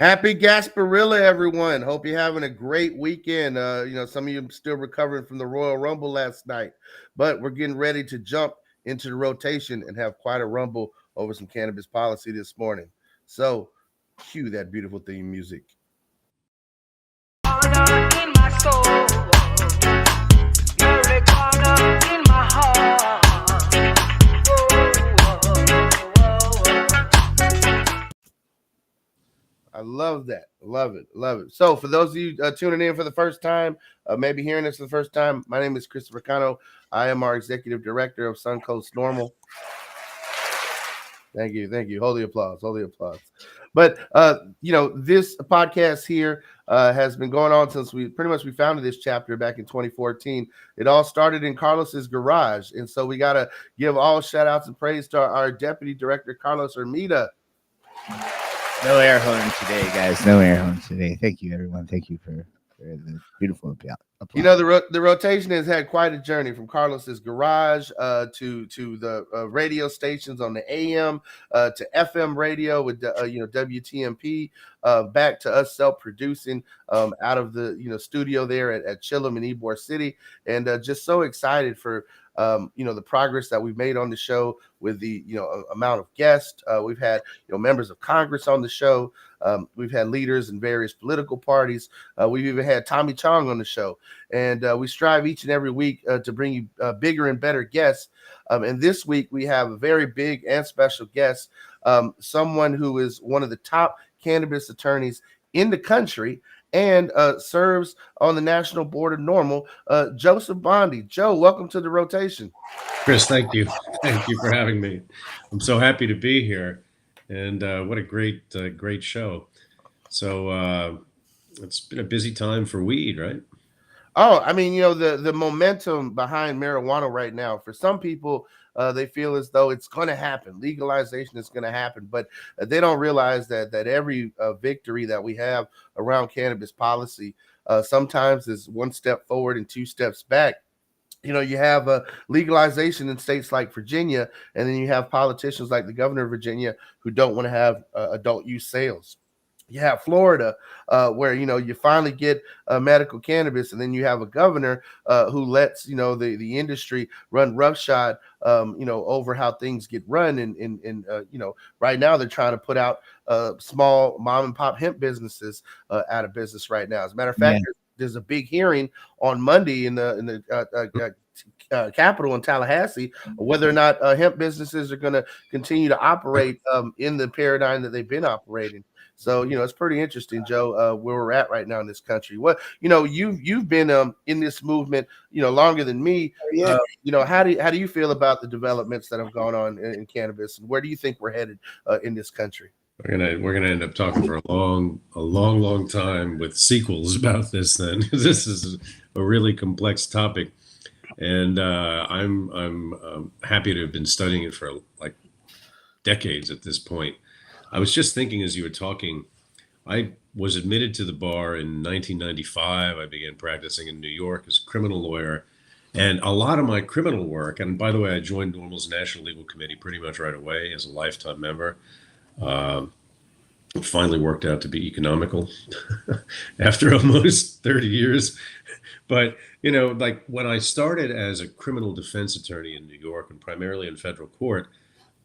Happy Gasparilla, everyone. Hope you're having a great weekend. Some of you still recovering from the Royal Rumble last night, but we're getting ready to jump into the rotation and have quite a rumble over some cannabis policy this morning. So, cue that beautiful theme music. In my soul, in my heart. I love that. Love it. Love it. So for those of you tuning in for the first time, maybe hearing this for the first time, my name is Christopher Cano. I am our executive director of Suncoast Normal. Thank you. Thank you. Hold the applause. Hold the applause. But, this podcast here has been going on since we founded this chapter back in 2014. It all started in Carlos's garage. And so we got to give all shout outs and praise to our deputy director, Carlos Ermita. No air horn today, guys. No air horn today. Thank you, everyone. Thank you for the beautiful applause. The rotation has had quite a journey from Carlos's garage to the radio stations on the AM to FM radio with WTMP back to us self-producing out of the studio there at Chillum in Ybor City, and just so excited for the progress that we've made on the show with the amount of guests. We've had members of Congress on the show. We've had leaders in various political parties. We've even had Tommy Chong on the show, and we strive each and every week to bring you bigger and better guests. And this week we have a very big and special guest, someone who is one of the top cannabis attorneys in the country and serves on the National Board of Normal, Joseph Bondy. Joe, welcome to the rotation. Chris, thank you. Thank you for having me. I'm so happy to be here. And what a great show. So it's been a busy time for weed, right? Oh, I mean, the momentum behind marijuana right now, for some people, they feel as though it's going to happen. Legalization is going to happen, but they don't realize that every victory that we have around cannabis policy sometimes is one step forward and two steps back. You have legalization in states like Virginia, and then you have politicians like the governor of Virginia who don't want to have adult use sales. You have Florida, where you finally get medical cannabis, and then you have a governor who lets the industry run roughshod, over how things get run. And right now they're trying to put out small mom and pop hemp businesses out of business right now. As a matter of fact, there's a big hearing on Monday in the Capitol in Tallahassee, whether or not hemp businesses are going to continue to operate in the paradigm that they've been operating. So, it's pretty interesting, Joe, where we're at right now in this country. What, you've been in this movement, longer than me. How do you feel about the developments that have gone on in cannabis, and where do you think we're headed in this country? We're gonna end up talking for a long time with sequels about this. Then this is a really complex topic, and I'm happy to have been studying it for like decades at this point. I was just thinking as you were talking, I was admitted to the bar in 1995. I began practicing in New York as a criminal lawyer. And a lot of my criminal work, and by the way, I joined Normal's National Legal Committee pretty much right away as a lifetime member. It finally worked out to be economical after almost 30 years. But, like when I started as a criminal defense attorney in New York and primarily in federal court,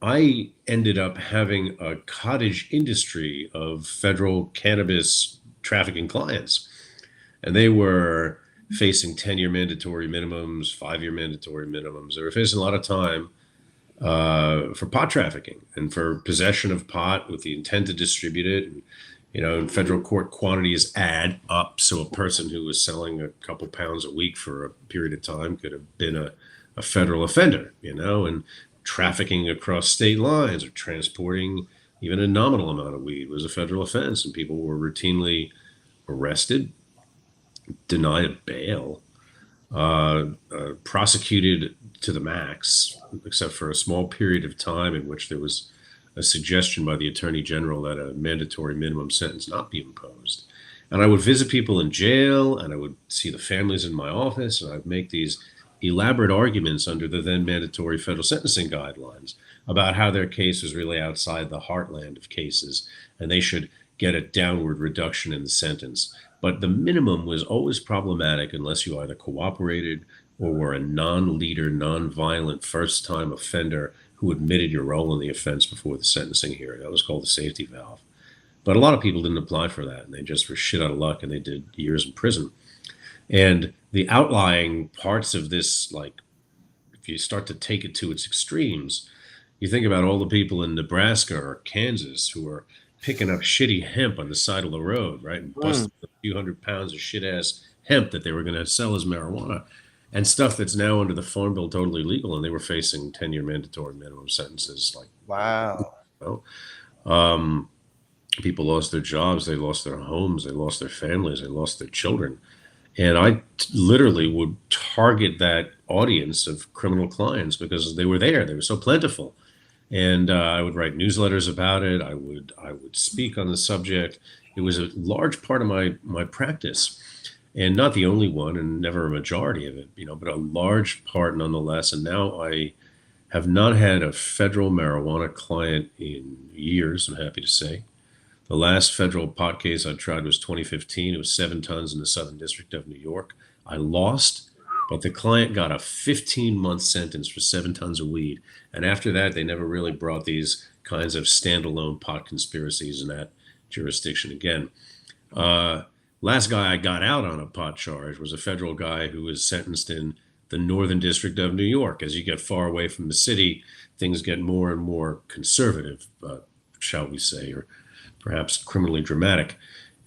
I ended up having a cottage industry of federal cannabis trafficking clients, and they were facing 10-year mandatory minimums, 5-year mandatory minimums. They were facing a lot of time for pot trafficking and for possession of pot with the intent to distribute it. And, in federal court, quantities add up. So a person who was selling a couple pounds a week for a period of time could have been a federal offender, and trafficking across state lines or transporting even a nominal amount of weed was a federal offense, and people were routinely arrested, denied a bail, prosecuted to the max, except for a small period of time in which there was a suggestion by the Attorney General that a mandatory minimum sentence not be imposed. And I would visit people in jail, and I would see the families in my office, and I'd make these elaborate arguments under the then mandatory federal sentencing guidelines about how their case was really outside the heartland of cases, and they should get a downward reduction in the sentence. But the minimum was always problematic unless you either cooperated or were a non-leader, non-violent first-time offender who admitted your role in the offense before the sentencing hearing. That was called the safety valve. But a lot of people didn't apply for that, and they just were shit out of luck, and they did years in prison. And the outlying parts of this, like, if you start to take it to its extremes, you think about all the people in Nebraska or Kansas who are picking up shitty hemp on the side of the road, right? And busting a few 100 pounds of shit ass hemp that they were going to sell as marijuana and stuff that's now under the Farm Bill totally legal. And they were facing 10-year mandatory minimum sentences. Like, Wow. you know? People lost their jobs, they lost their homes, they lost their families, they lost their children. And I literally would target that audience of criminal clients because they were there. They were so plentiful. And I would write newsletters about it. I would speak on the subject. It was a large part of my practice, and not the only one, and never a majority of it, but a large part nonetheless. And now I have not had a federal marijuana client in years, I'm happy to say. The last federal pot case I tried was 2015. It was 7 tons in the Southern District of New York. I lost, but the client got a 15-month sentence for 7 tons of weed. And after that, they never really brought these kinds of standalone pot conspiracies in that jurisdiction again. Last guy I got out on a pot charge was a federal guy who was sentenced in the Northern District of New York. As you get far away from the city, things get more and more conservative, shall we say, or perhaps criminally dramatic.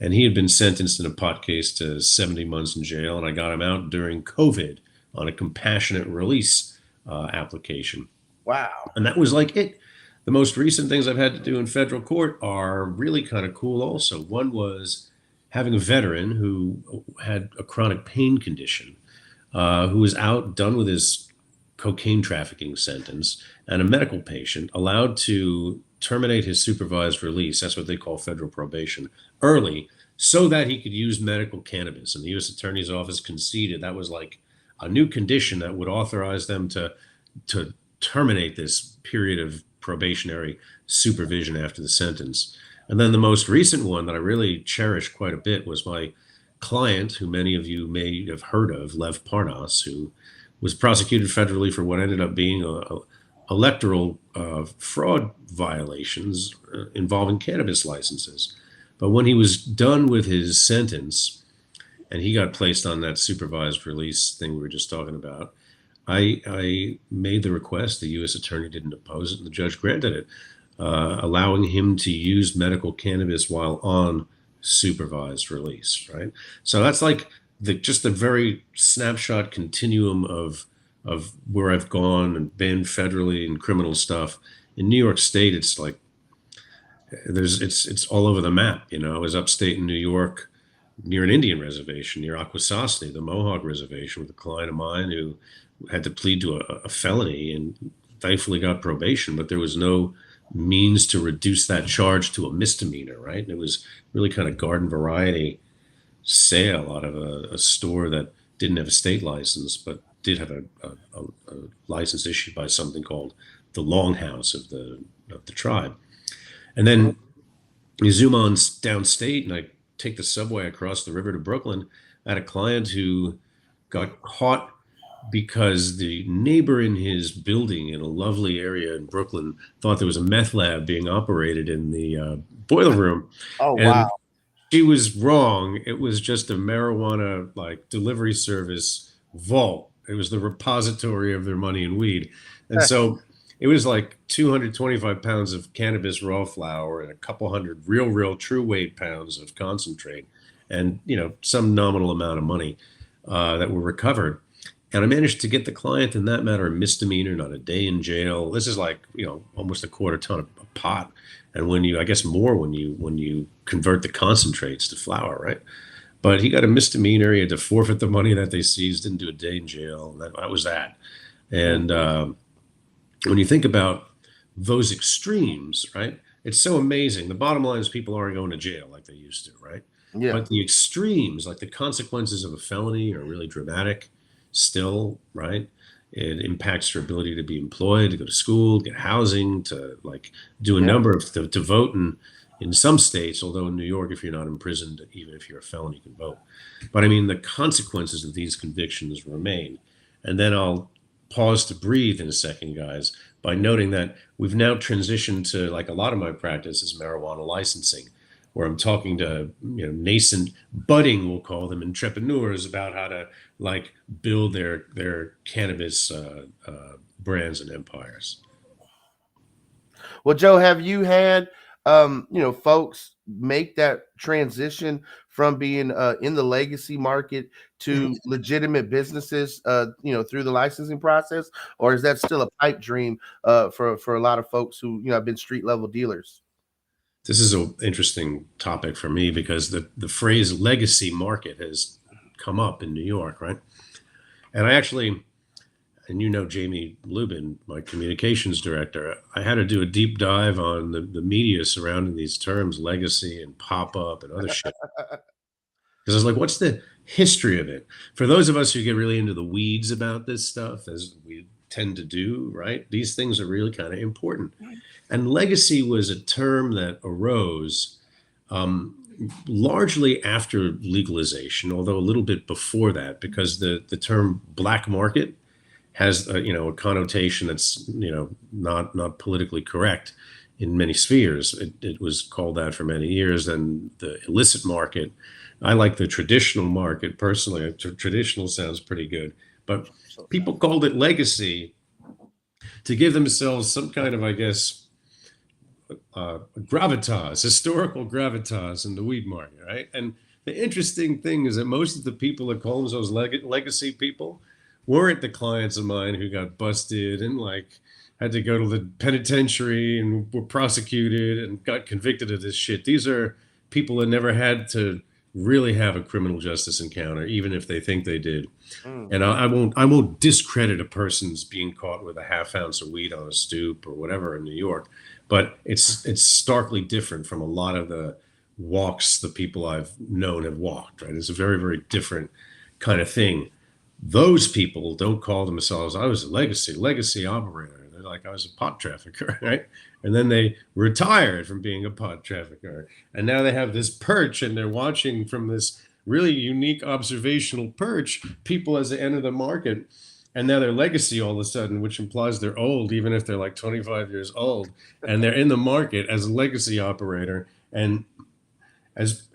And he had been sentenced in a pot case to 70 months in jail, and I got him out during COVID on a compassionate release application. Wow. And that was like it. The most recent things I've had to do in federal court are really kind of cool also. One was having a veteran who had a chronic pain condition, who was out, done with his cocaine trafficking sentence, and a medical patient allowed to terminate his supervised release, that's what they call federal probation, early, so that he could use medical cannabis. And the U.S. Attorney's Office conceded that was like a new condition that would authorize them to terminate this period of probationary supervision after the sentence. And then the most recent one that I really cherished quite a bit was my client, who many of you may have heard of, Lev Parnas, who was prosecuted federally for what ended up being a electoral fraud violations involving cannabis licenses. But when he was done with his sentence and he got placed on that supervised release thing we were just talking about, I made the request. The U.S. attorney didn't oppose it, and the judge granted it, allowing him to use medical cannabis while on supervised release, right? So that's like just the very snapshot continuum of where I've gone and been federally in criminal stuff. In New York State, it's like it's all over the map. I was upstate in New York near an Indian reservation, near Akwesasne, the Mohawk reservation, with a client of mine who had to plead to a felony and thankfully got probation, but there was no means to reduce that charge to a misdemeanor, right? And it was really kind of garden variety sale out of a store that didn't have a state license, but did have a license issued by something called the Longhouse of the tribe. And then you zoom on downstate, and I take the subway across the river to Brooklyn. I had a client who got caught because the neighbor in his building in a lovely area in Brooklyn thought there was a meth lab being operated in the boiler room. Oh, and wow. She was wrong. It was just a marijuana delivery service vault. It was the repository of their money and weed. And so it was like 225 pounds of cannabis raw flower and a couple hundred real true weight pounds of concentrate and, some nominal amount of money that were recovered. And I managed to get the client in that matter a misdemeanor, not a day in jail. This is like, almost a quarter ton of pot. And when you convert the concentrates to flour, right? But he got a misdemeanor. He had to forfeit the money that they seized, didn't do a day in jail. That was that. And when you think about those extremes, right, it's so amazing. The bottom line is people aren't going to jail like they used to, right? Yeah. But the extremes, like the consequences of a felony, are really dramatic still, right? It impacts your ability to be employed, to go to school, get housing, to do a number of to vote in some states, although in New York, if you're not imprisoned, even if you're a felon, you can vote. But I mean, the consequences of these convictions remain. And then I'll pause to breathe in a second, guys, by noting that we've now transitioned to, like, a lot of my practice is marijuana licensing, where I'm talking to, nascent, budding, we'll call them, entrepreneurs about how to, like, build their cannabis brands and empires. Well, Joe, have you had folks make that transition from being in the legacy market to legitimate businesses through the licensing process, or is that still a pipe dream for a lot of folks who have been street level dealers? This is an interesting topic for me because the phrase legacy market has come up in New York, right? And I actually, and Jamie Lubin, my communications director, I had to do a deep dive on the media surrounding these terms, legacy and pop-up and other shit. Because I was like, what's the history of it? For those of us who get really into the weeds about this stuff, as we tend to do, right? These things are really kind of important. And legacy was a term that arose largely after legalization, although a little bit before that, because the term black market has a connotation that's not politically correct in many spheres. It was called that for many years. And the illicit market, I like the traditional market personally. Traditional sounds pretty good, but people called it legacy to give themselves some kind of, I guess, gravitas, historical gravitas in the weed market, right? And the interesting thing is that most of the people that call themselves legacy people weren't the clients of mine who got busted and had to go to the penitentiary and were prosecuted and got convicted of this shit. These are people that never had to really have a criminal justice encounter, even if they think they did. And I won't discredit a person's being caught with a half ounce of weed on a stoop or whatever in New York, but it's starkly different from a lot of the walks the people I've known have walked, right? It's a very, very different kind of thing. Those people don't call themselves, I was a legacy operator. They're like, I was a pot trafficker, right? And then they retired from being a pot trafficker. And now they have this perch and they're watching from this really unique observational perch people as they enter the market. And now they're legacy all of a sudden, which implies they're old, even if they're like 25 years old. And they're in the market as a legacy operator. And as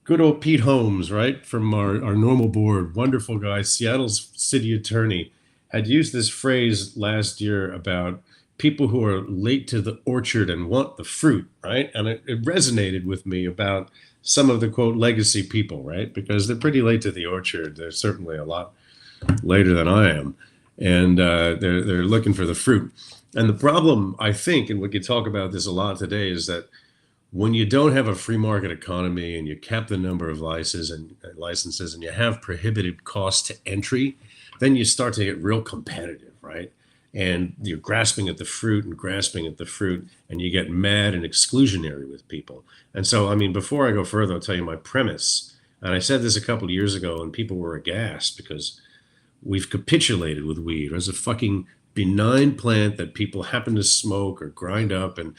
good old Pete Holmes, right, from our normal board, wonderful guy, Seattle's city attorney, had used this phrase last year about people who are late to the orchard and want the fruit, right? And it resonated with me about some of the, quote, legacy people, right? Because they're pretty late to the orchard. They're certainly a lot later than I am. And they're looking for the fruit. And the problem, I think, and we could talk about this a lot today, is that when you don't have a free market economy and you cap the number of licenses and you have prohibited costs to entry, then you start to get real competitive, right? And you're grasping at the fruit, and you get mad and exclusionary with people. And so, I mean, before I go further, I'll tell you my premise. And I said this a couple of years ago, and people were aghast because we've capitulated with weed as a fucking benign plant that people happen to smoke or grind up and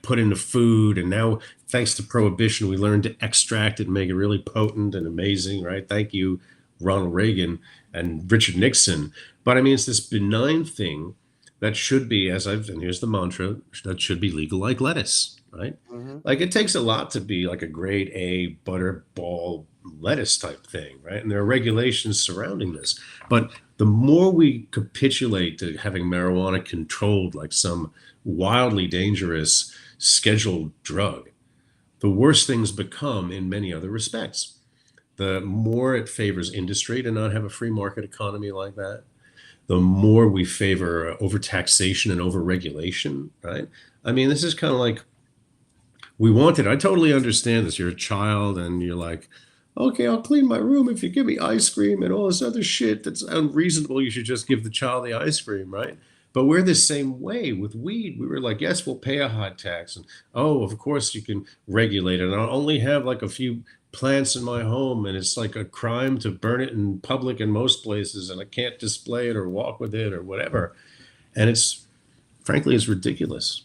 put into food. And now, thanks to prohibition, we learned to extract it and make it really potent and amazing, right? Thank you, Ronald Reagan and Richard Nixon. But I mean, it's this benign thing that should be, and here's the mantra, that should be legal like lettuce, right? Mm-hmm. Like, it takes a lot to be like a grade A butterball lettuce type thing, right? And there are regulations surrounding this. But the more we capitulate to having marijuana controlled like some wildly dangerous scheduled drug, the worse things become in many other respects. The more it favors industry to not have a free market economy like that, the more we favor overtaxation and overregulation, right? I mean, this is kind of like, I totally understand this. You're a child and you're like, okay, I'll clean my room if you give me ice cream and all this other shit that's unreasonable. You should just give the child the ice cream, right? But we're the same way with weed. We were like, yes, we'll pay a high tax. And, oh, of course you can regulate it. And I'll only have like a few plants in my home. And it's like a crime to burn it in public in most places. And I can't display it or walk with it or whatever. And frankly, it's ridiculous.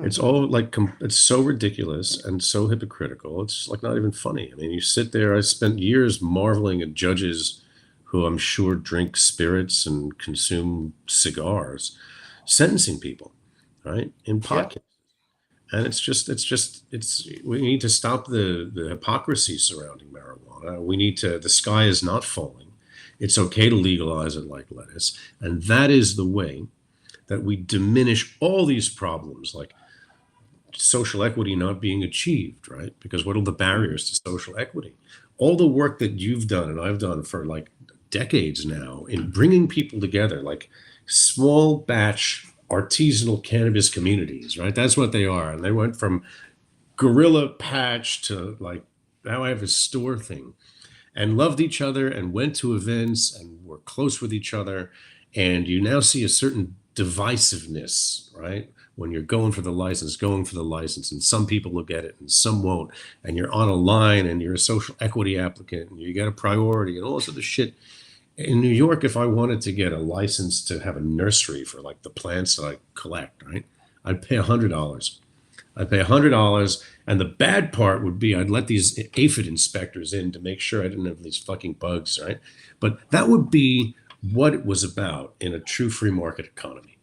It's all like it's so ridiculous and so hypocritical. It's like not even funny. I mean, you sit there. I spent years marveling at judges who I'm sure drink spirits and consume cigars, sentencing people, right, in Yeah. podcasts. And we need to stop the hypocrisy surrounding marijuana. We need to, the sky is not falling. It's okay to legalize it like lettuce. And that is the way that we diminish all these problems like social equity not being achieved, right? Because what are the barriers to social equity? All the work that you've done and I've done for like decades now in bringing people together, like small batch artisanal cannabis communities, right? That's what they are. And they went from guerrilla patch to like, now I have a store thing, and loved each other and went to events and were close with each other. And you now see a certain divisiveness, right? When you're going for the license, and some people will get it and some won't. And you're on a line and you're a social equity applicant and you got a priority and all this other shit. In New York, if I wanted to get a license to have a nursery for like the plants that I collect, right, I'd pay $100. I'd pay $100, and the bad part would be I'd let these aphid inspectors in to make sure I didn't have these fucking bugs, right? But that would be what it was about in a true free market economy.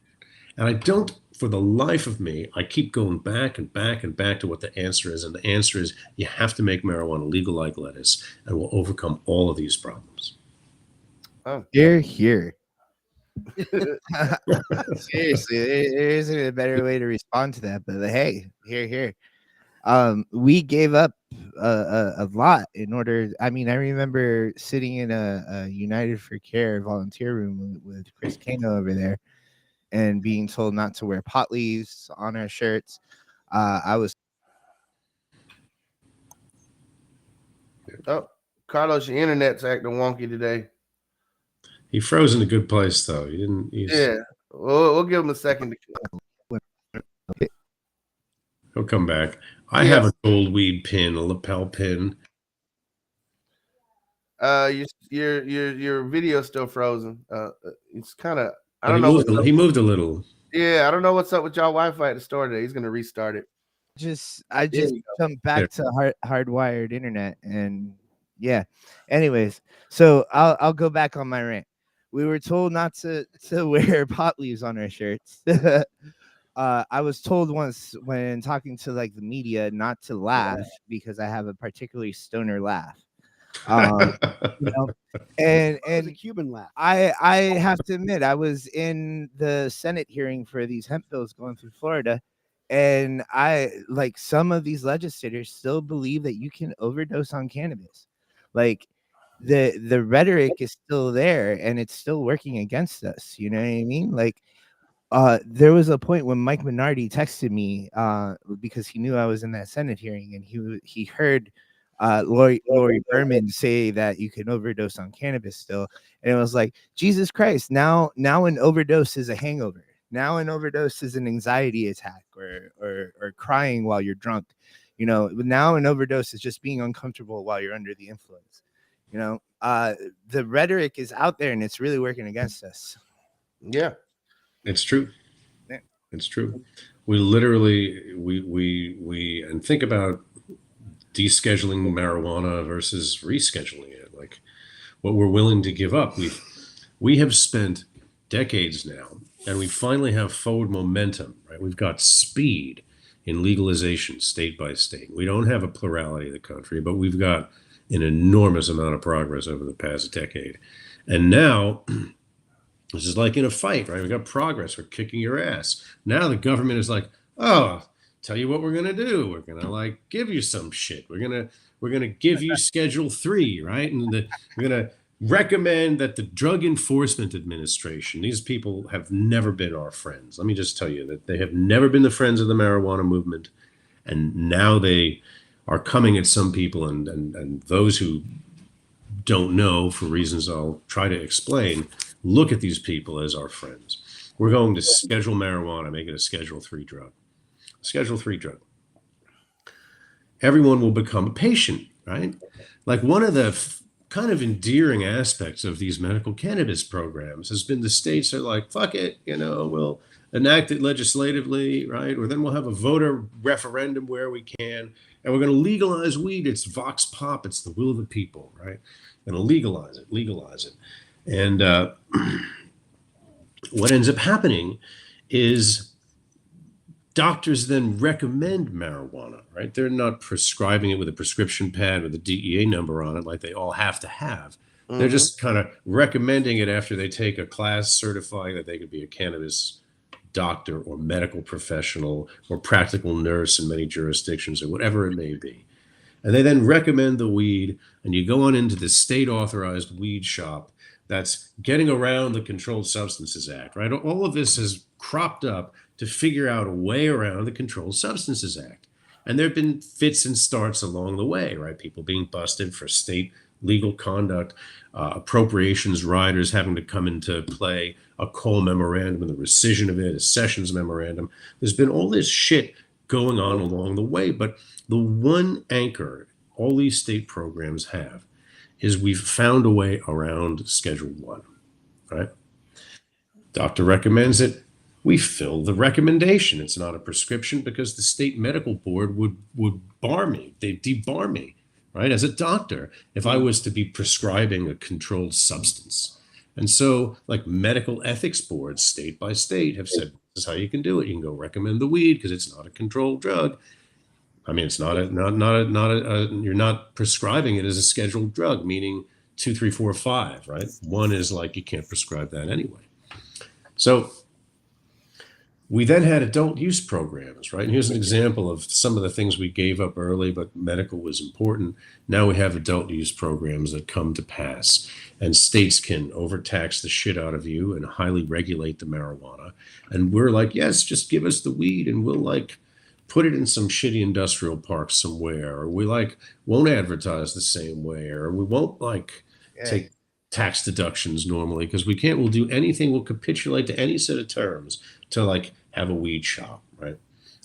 And I don't, for the life of me, I keep going back and back and back to what the answer is. And the answer is you have to make marijuana legal like lettuce, and we'll overcome all of these problems. Oh. Here. Seriously, there isn't a better way to respond to that. But hey, here. We gave up a lot in order. I mean, I remember sitting in a United for Care volunteer room with Chris Kano over there, and being told not to wear pot leaves on our shirts. I was. Oh, Carlos, your internet's acting wonky today. He froze in a good place, though. He didn't. Yeah, we'll give him a second to. He'll come back. I have a gold weed pin, a lapel pin. Your video's still frozen. It's kind of. I don't know. He moved a little. Yeah, I don't know what's up with y'all Wi-Fi at the store today. He's gonna restart it. I just jumped back to hardwired internet, and yeah. Anyways, so I'll go back on my rant. We were told not to wear pot leaves on our shirts. I was told once when talking to like the media not to laugh because I have a particularly stoner laugh. You know, and a Cuban laugh. I have to admit, I was in the Senate hearing for these hemp bills going through Florida, and I like some of these legislators still believe that you can overdose on cannabis. Like the rhetoric is still there and it's still working against us. You know what I mean? Like there was a point when Mike Minardi texted me because he knew I was in that Senate hearing, and he heard Lori Berman say that you can overdose on cannabis still, and it was like, Jesus Christ, now an overdose is a hangover. Now an overdose is an anxiety attack or crying while you're drunk. You know, now an overdose is just being uncomfortable while you're under the influence. You know, the rhetoric is out there and it's really working against us. Yeah. It's true. It's true. We literally, we and think about descheduling marijuana versus rescheduling it, like what we're willing to give up. We have spent decades now, and we finally have forward momentum, right? We've got speed in legalization state by state. We don't have a plurality of the country, but we've got an enormous amount of progress over the past decade. And now, this is like in a fight, right? We got progress. We're kicking your ass. Now the government is like, oh, tell you what we're gonna do. We're gonna like give you some shit. We're gonna give you Schedule 3, right? And we're gonna recommend that the Drug Enforcement Administration. These people have never been our friends. Let me just tell you that they have never been the friends of the marijuana movement, and now they are coming at some people, and those who don't know, for reasons I'll try to explain, look at these people as our friends. We're going to schedule marijuana, make it a Schedule 3 drug. Schedule 3 drug. Everyone will become a patient, right? Like one of the kind of endearing aspects of these medical cannabis programs has been the states are like, fuck it, you know, enact it legislatively, right? Or then we'll have a voter referendum where we can, and we're going to legalize weed. It's vox pop. It's the will of the people, right? Going to legalize it. And what ends up happening is doctors then recommend marijuana, right? They're not prescribing it with a prescription pad with a DEA number on it like they all have to have. They're just kind of recommending it after they take a class certifying that they could be a cannabis doctor or medical professional or practical nurse in many jurisdictions or whatever it may be. And they then recommend the weed, and you go on into the state authorized weed shop that's getting around the Controlled Substances Act, right? All of this has cropped up to figure out a way around the Controlled Substances Act. And there have been fits and starts along the way, right? People being busted for state legal conduct, appropriations riders having to come into play, a Cole memorandum and the rescission of it, a Sessions memorandum. There's been all this shit going on along the way, but the one anchor all these state programs have is we've found a way around Schedule 1, right? Doctor recommends it. We fill the recommendation. It's not a prescription because the state medical board would bar me. They'd debar me, right? As a doctor, if I was to be prescribing a controlled substance. And so like medical ethics boards, state by state, have said, this is how you can do it. You can go recommend the weed because it's not a controlled drug. I mean, it's you're not prescribing it as a scheduled drug, meaning 2, 3, 4, 5, right? One is like, you can't prescribe that anyway. So we then had adult use programs, right? And here's an example of some of the things we gave up early, but medical was important. Now we have adult use programs that come to pass, and states can overtax the shit out of you and highly regulate the marijuana. And we're like, yes, just give us the weed and we'll like put it in some shitty industrial park somewhere, or we like won't advertise the same way, or we won't like take tax deductions normally because we can't, we'll do anything, we'll capitulate to any set of terms to like have a weed shop, right?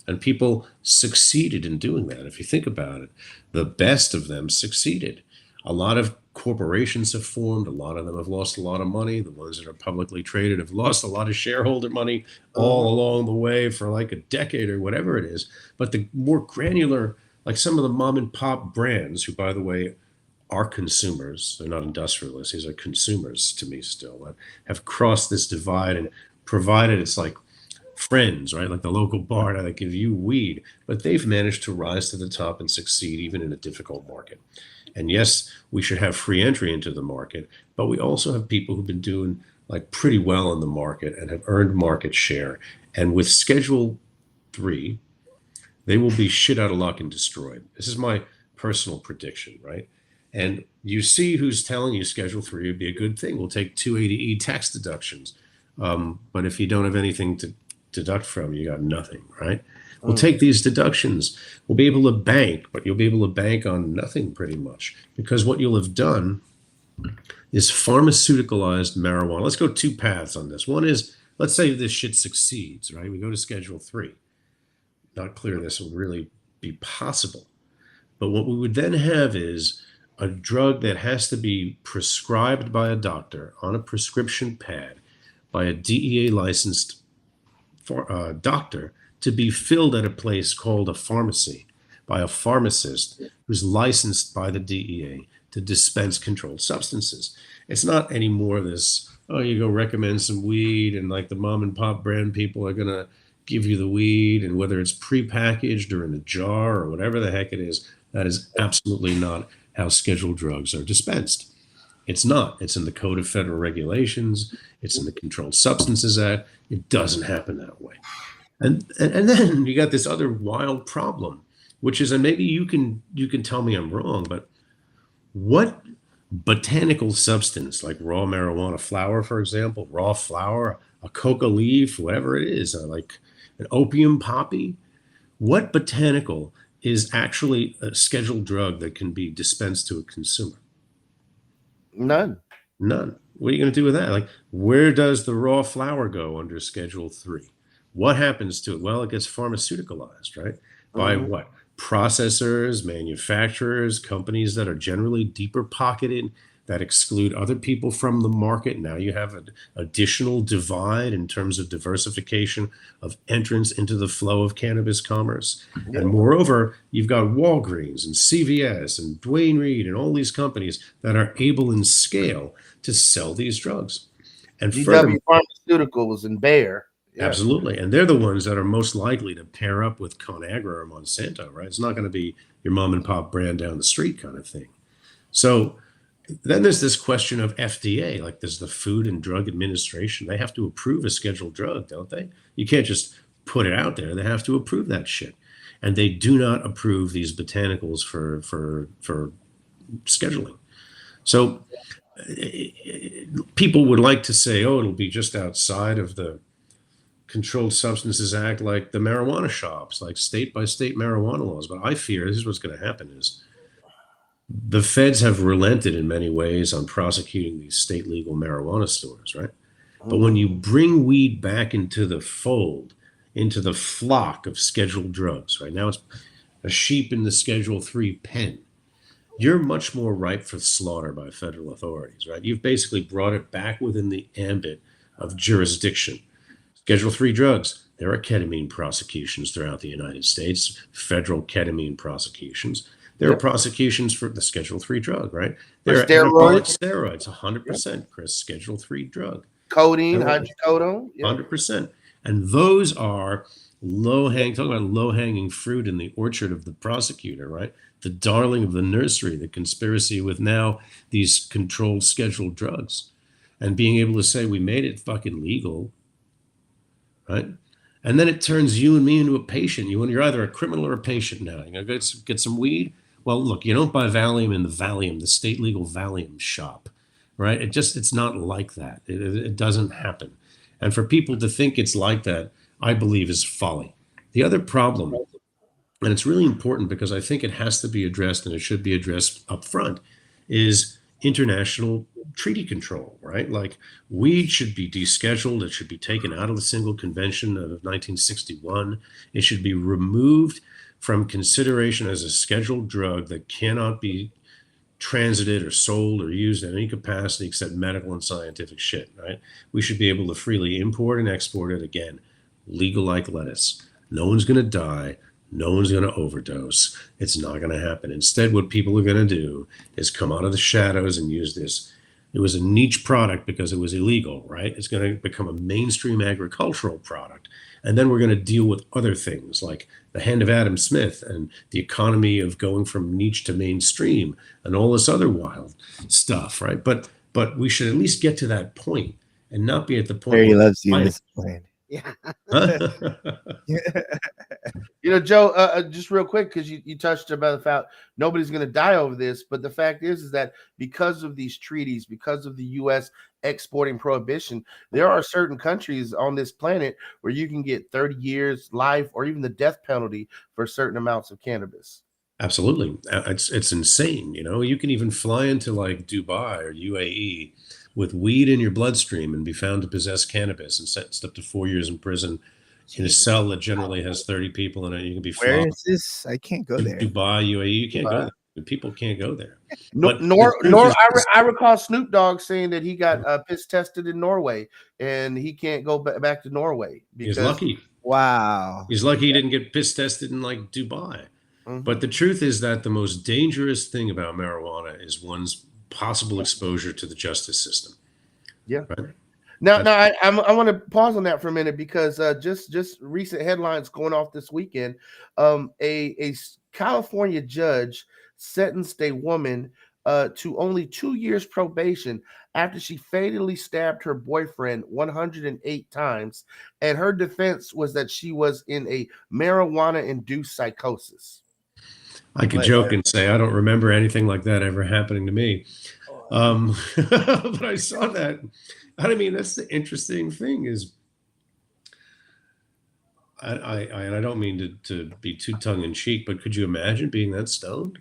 And people succeeded in doing that. If you think about it, the best of them succeeded. A lot of corporations have formed, a lot of them have lost a lot of money. The ones that are publicly traded have lost a lot of shareholder money all along the way for like a decade or whatever it is. But the more granular, like some of the mom and pop brands, who by the way are consumers, they're not industrialists, these are consumers to me still, that have crossed this divide and provided it's like friends, right? Like the local bar that give you weed, but they've managed to rise to the top and succeed even in a difficult market. And yes, we should have free entry into the market, but we also have people who've been doing like pretty well in the market and have earned market share. And with Schedule 3, they will be shit out of luck and destroyed. This is my personal prediction, right? And you see who's telling you Schedule 3 would be a good thing. We'll take 280E tax deductions. But if you don't have anything to deduct from, you got nothing, right? We'll take these deductions. We'll be able to bank, but you'll be able to bank on nothing pretty much, because what you'll have done is pharmaceuticalized marijuana. Let's go two paths on this. One is, let's say this shit succeeds, right? We go to Schedule 3. Not clear this would really be possible. But what we would then have is a drug that has to be prescribed by a doctor on a prescription pad by a DEA licensed doctor to be filled at a place called a pharmacy by a pharmacist who's licensed by the DEA to dispense controlled substances. It's not anymore this, oh, you go recommend some weed and like the mom and pop brand people are going to give you the weed, and whether it's prepackaged or in a jar or whatever the heck it is, that is absolutely not how scheduled drugs are dispensed. It's not. It's in the Code of Federal Regulations. It's in the Controlled Substances Act. It doesn't happen that way. And then you got this other wild problem, which is, and maybe you can tell me I'm wrong, but what botanical substance, like raw marijuana flower, for example, raw flower, a coca leaf, whatever it is, like an opium poppy, what botanical is actually a scheduled drug that can be dispensed to a consumer? None. What are you going to do with that? Like, where does the raw flower go under Schedule 3? What happens to it? Well, it gets pharmaceuticalized, right? By what? Processors, manufacturers, companies that are generally deeper pocketed, that exclude other people from the market. Now you have an additional divide in terms of diversification of entrance into the flow of cannabis commerce. Yeah. And moreover, you've got Walgreens and CVS and Duane Reade and all these companies that are able in scale to sell these drugs. And GW Pharmaceuticals and Bayer. Yeah. Absolutely. And they're the ones that are most likely to pair up with ConAgra or Monsanto, right? It's not going to be your mom and pop brand down the street kind of thing. So then there's this question of FDA, like there's the Food and Drug Administration. They have to approve a scheduled drug, don't they? You can't just put it out there. They have to approve that shit. And they do not approve these botanicals for scheduling. So people would like to say, oh, it'll be just outside of the Controlled Substances Act, like the marijuana shops, like state by state marijuana laws. But I fear this is what's going to happen is the feds have relented in many ways on prosecuting these state legal marijuana stores, right? But when you bring weed back into the fold, into the flock of scheduled drugs, right now it's a sheep in the Schedule 3 pen, you're much more ripe for slaughter by federal authorities, right? You've basically brought it back within the ambit of jurisdiction. Schedule 3 drugs, there are ketamine prosecutions throughout the United States, federal ketamine prosecutions. There are prosecutions for the Schedule 3 drug, right? There are steroids, 100%, Chris, Schedule 3 drug. Codeine, hydrocodone. 100%. And those are talk about low-hanging fruit in the orchard of the prosecutor, right? The darling of the nursery, the conspiracy with now these controlled scheduled drugs. And being able to say, we made it fucking legal, right? And then it turns you and me into a patient. You're either a criminal or a patient now. You gotta get some weed. Well, look, you don't buy Valium in the Valium, the state legal Valium shop, right? It's not like that. It doesn't happen. And for people to think it's like that, I believe is folly. The other problem, and it's really important because I think it has to be addressed and it should be addressed up front, is international treaty control, right? Like weed should be descheduled. It should be taken out of the Single Convention of 1961. It should be removed from consideration as a scheduled drug that cannot be transited or sold or used in any capacity except medical and scientific shit, right? We should be able to freely import and export it again, legal like lettuce. No one's going to die. No one's going to overdose. It's not going to happen. Instead, what people are going to do is come out of the shadows and use this. It was a niche product because it was illegal, right? It's going to become a mainstream agricultural product. And then we're going to deal with other things like the hand of Adam Smith and the economy of going from niche to mainstream and all this other wild stuff, right? But we should at least get to that point and not be at the point where he loves you this plan. Yeah. Joe, just real quick, because you touched about the fact nobody's going to die over this, but the fact is that because of these treaties, because of the U.S. exporting prohibition, there are certain countries on this planet where you can get 30 years, life, or even the death penalty for certain amounts of cannabis. Absolutely. It's insane. You can even fly into like Dubai or UAE with weed in your bloodstream and be found to possess cannabis and sentenced up to 4 years in prison in a cell that generally has 30 people in it. You can be flogged. Where is this? I can't go there. Dubai, UAE, you can't go there. People can't go there. I recall Snoop Dogg saying that he got piss tested in Norway and he can't go back to Norway. He's lucky. Wow. He's lucky he didn't get piss tested in like Dubai. Mm-hmm. But the truth is that the most dangerous thing about marijuana is one's possible exposure to the justice system. Yeah. Right? Now I want to pause on that for a minute because just recent headlines going off this weekend. A California judge sentenced a woman to only 2 years probation after she fatally stabbed her boyfriend 108 times, and her defense was that she was in a marijuana-induced psychosis. I could joke and say I don't remember anything like that ever happening to me. But I saw that. I mean, that's the interesting thing is, I don't mean to be too tongue in cheek, but could you imagine being that stoned?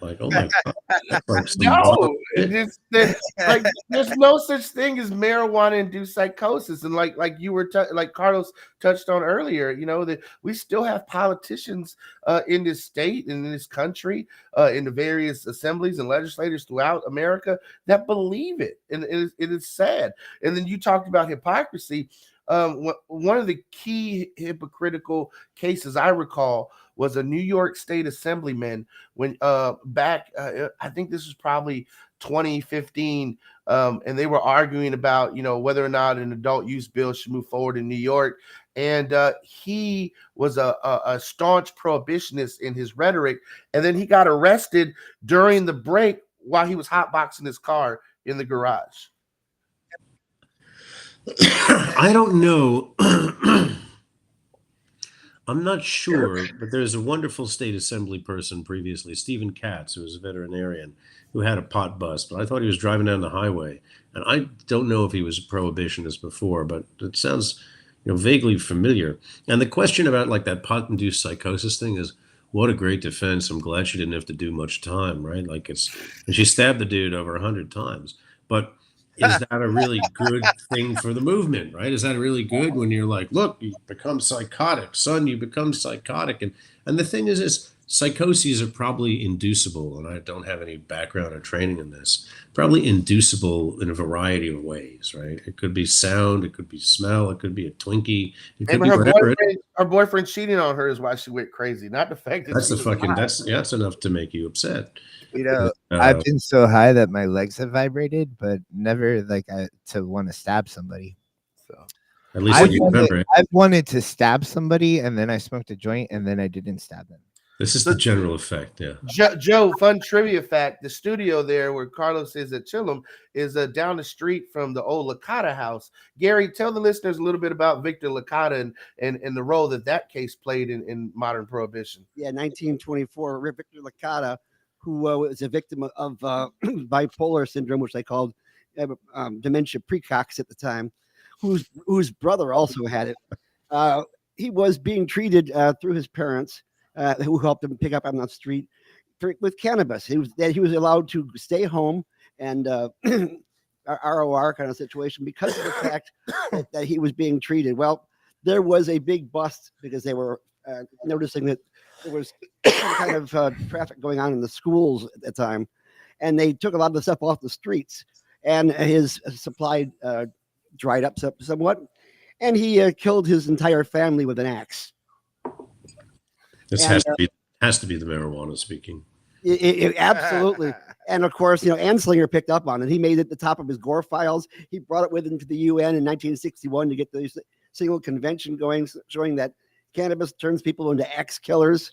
Like, oh my God, that's like some wild No, shit. like there's no such thing as marijuana-induced psychosis, and like you were like Carlos touched on earlier, that we still have politicians in this state and in this country, in the various assemblies and legislators throughout America that believe it, and it is sad. And then you talked about hypocrisy. One of the key hypocritical cases I recall was a New York State assemblyman when back I think this was probably 2015, and they were arguing about whether or not an adult use bill should move forward in New York, and he was a staunch prohibitionist in his rhetoric, and then he got arrested during the break while he was hotboxing his car in the garage. I don't know. I'm not sure, but there's a wonderful state assembly person previously, Stephen Katz, who was a veterinarian, who had a pot bust. But I thought he was driving down the highway, and I don't know if he was a prohibitionist before, but it sounds, vaguely familiar. And the question about like that pot-induced psychosis thing is, what a great defense. I'm glad she didn't have to do much time, right? Like and she stabbed the dude over 100 times, but. Is that a really good thing for the movement, right? Is that really good when you're like, look, you become psychotic, son, you become psychotic. And the thing is psychoses are probably inducible, and I don't have any background or training in this, probably inducible in a variety of ways, right? It could be sound, it could be smell, it could be a Twinkie, it could be whatever. Her boyfriend cheating on her is why she went crazy, not the fact that that's enough to make you upset. I've been so high that my legs have vibrated, but never to want to stab somebody. So at least you remember it. I've wanted to stab somebody, and then I smoked a joint, and then I didn't stab them. This is the general effect, yeah. Joe, fun trivia fact: the studio there where Carlos is at Chillum is down the street from the old Licata house. Gary, tell the listeners a little bit about Victor Licata and the role that case played in modern prohibition. Yeah, 1924, Victor Licata, who was a victim of bipolar syndrome, which they called dementia precox at the time, whose brother also had it. He was being treated through his parents, who helped him pick up on the street with cannabis. He was allowed to stay home and ROR kind of situation because of the fact that he was being treated. Well, there was a big bust because they were noticing that there was some kind of traffic going on in the schools at the time, and they took a lot of the stuff off the streets, and his supply dried up somewhat, and he killed his entire family with an axe. This has to be the marijuana speaking. It absolutely. And of course, Anslinger picked up on it. He made it the top of his Gore files. He brought it with him to the UN in 1961 to get the single convention going, showing that cannabis turns people into axe killers.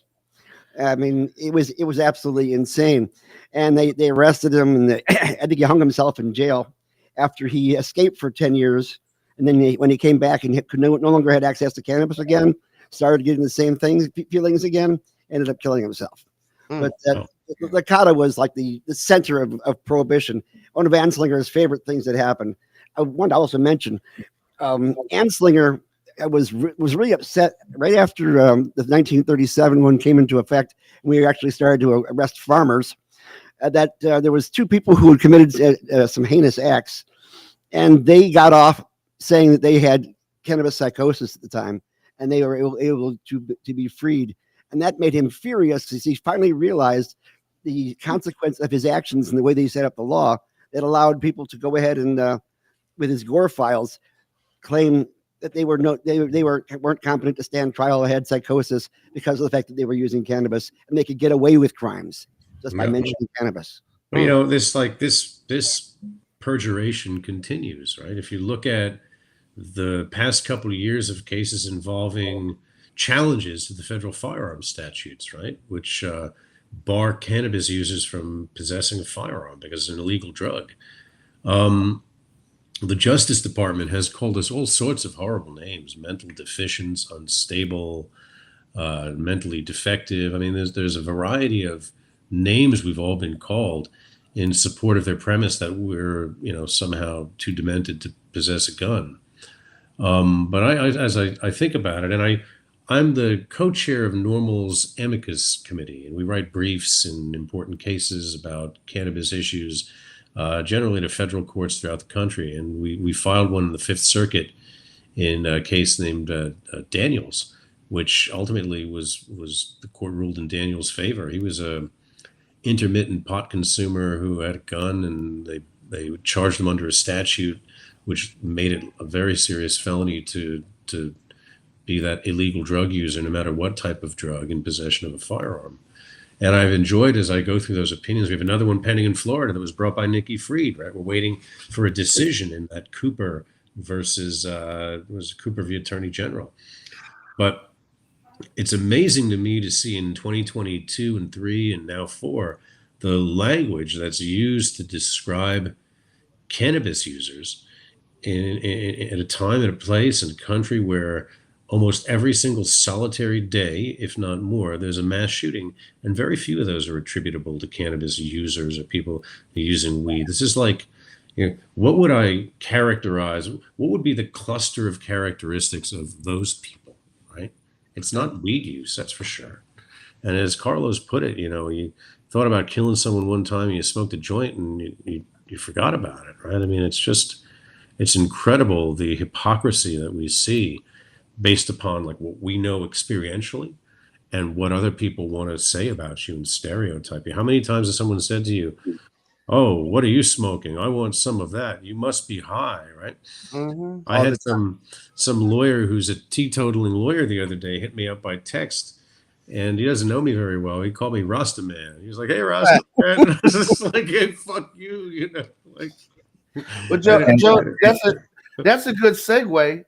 I mean, it was absolutely insane. And they arrested him, and I think he hung himself in jail after he escaped for 10 years. And then when he came back and he could no longer had access to cannabis again, started getting the same feelings again, ended up killing himself. But Licata was like the center of prohibition. One of Anslinger's favorite things that happened. I want to also mention Anslinger was really upset right after the 1937 one came into effect. We actually started to arrest farmers. That there was two people who had committed some heinous acts, and they got off saying that they had cannabis psychosis at the time, and they were able to be freed. And that made him furious because he finally realized the consequence of his actions and the way they set up the law that allowed people to go ahead and, with his Gore files, claim that they weren't competent to stand trial, had psychosis because of the fact that they were using cannabis, and they could get away with crimes just by mentioning cannabis. Well, this perjuration continues, right? If you look at the past couple of years of cases involving challenges to the federal firearms statutes, right, which bar cannabis users from possessing a firearm because it's an illegal drug. The Justice Department has called us all sorts of horrible names: mental deficients, unstable, mentally defective. I mean, there's a variety of names we've all been called in support of their premise that we're, somehow too demented to possess a gun. But as I think about it, and I'm the co-chair of Normal's amicus committee, and we write briefs in important cases about cannabis issues, generally to federal courts throughout the country. And we filed one in the Fifth Circuit in a case named Daniels, which ultimately was the court ruled in Daniels' favor. He was a intermittent pot consumer who had a gun, and they charged him under a statute which made it a very serious felony to be that illegal drug user, no matter what type of drug, in possession of a firearm. And I've enjoyed, as I go through those opinions, we have another one pending in Florida that was brought by Nikki Fried, right? We're waiting for a decision in that Cooper versus, was Cooper v. Attorney General. But it's amazing to me to see in 2022 and 3 and now 4, the language that's used to describe cannabis users in a time and a place and a country where almost every single solitary day, if not more, there's a mass shooting, and very few of those are attributable to cannabis users or people using weed. This is like, what would I characterize? What would be the cluster of characteristics of those people, right? It's not weed use, that's for sure. And as Carlos put it, you thought about killing someone one time, and you smoked a joint, and you forgot about it, right? I mean, it's incredible the hypocrisy that we see based upon like what we know experientially and what other people want to say about you and stereotype you. How many times has someone said to you, "Oh, what are you smoking? I want some of that. You must be high," right? Mm-hmm. I had some lawyer who's a teetotaling lawyer the other day hit me up by text, and he doesn't know me very well. He called me Rasta Man. He was like, "Hey, Rasta Man." I was just like, "Hey, fuck you," like. Well, Joe, that's a good segue.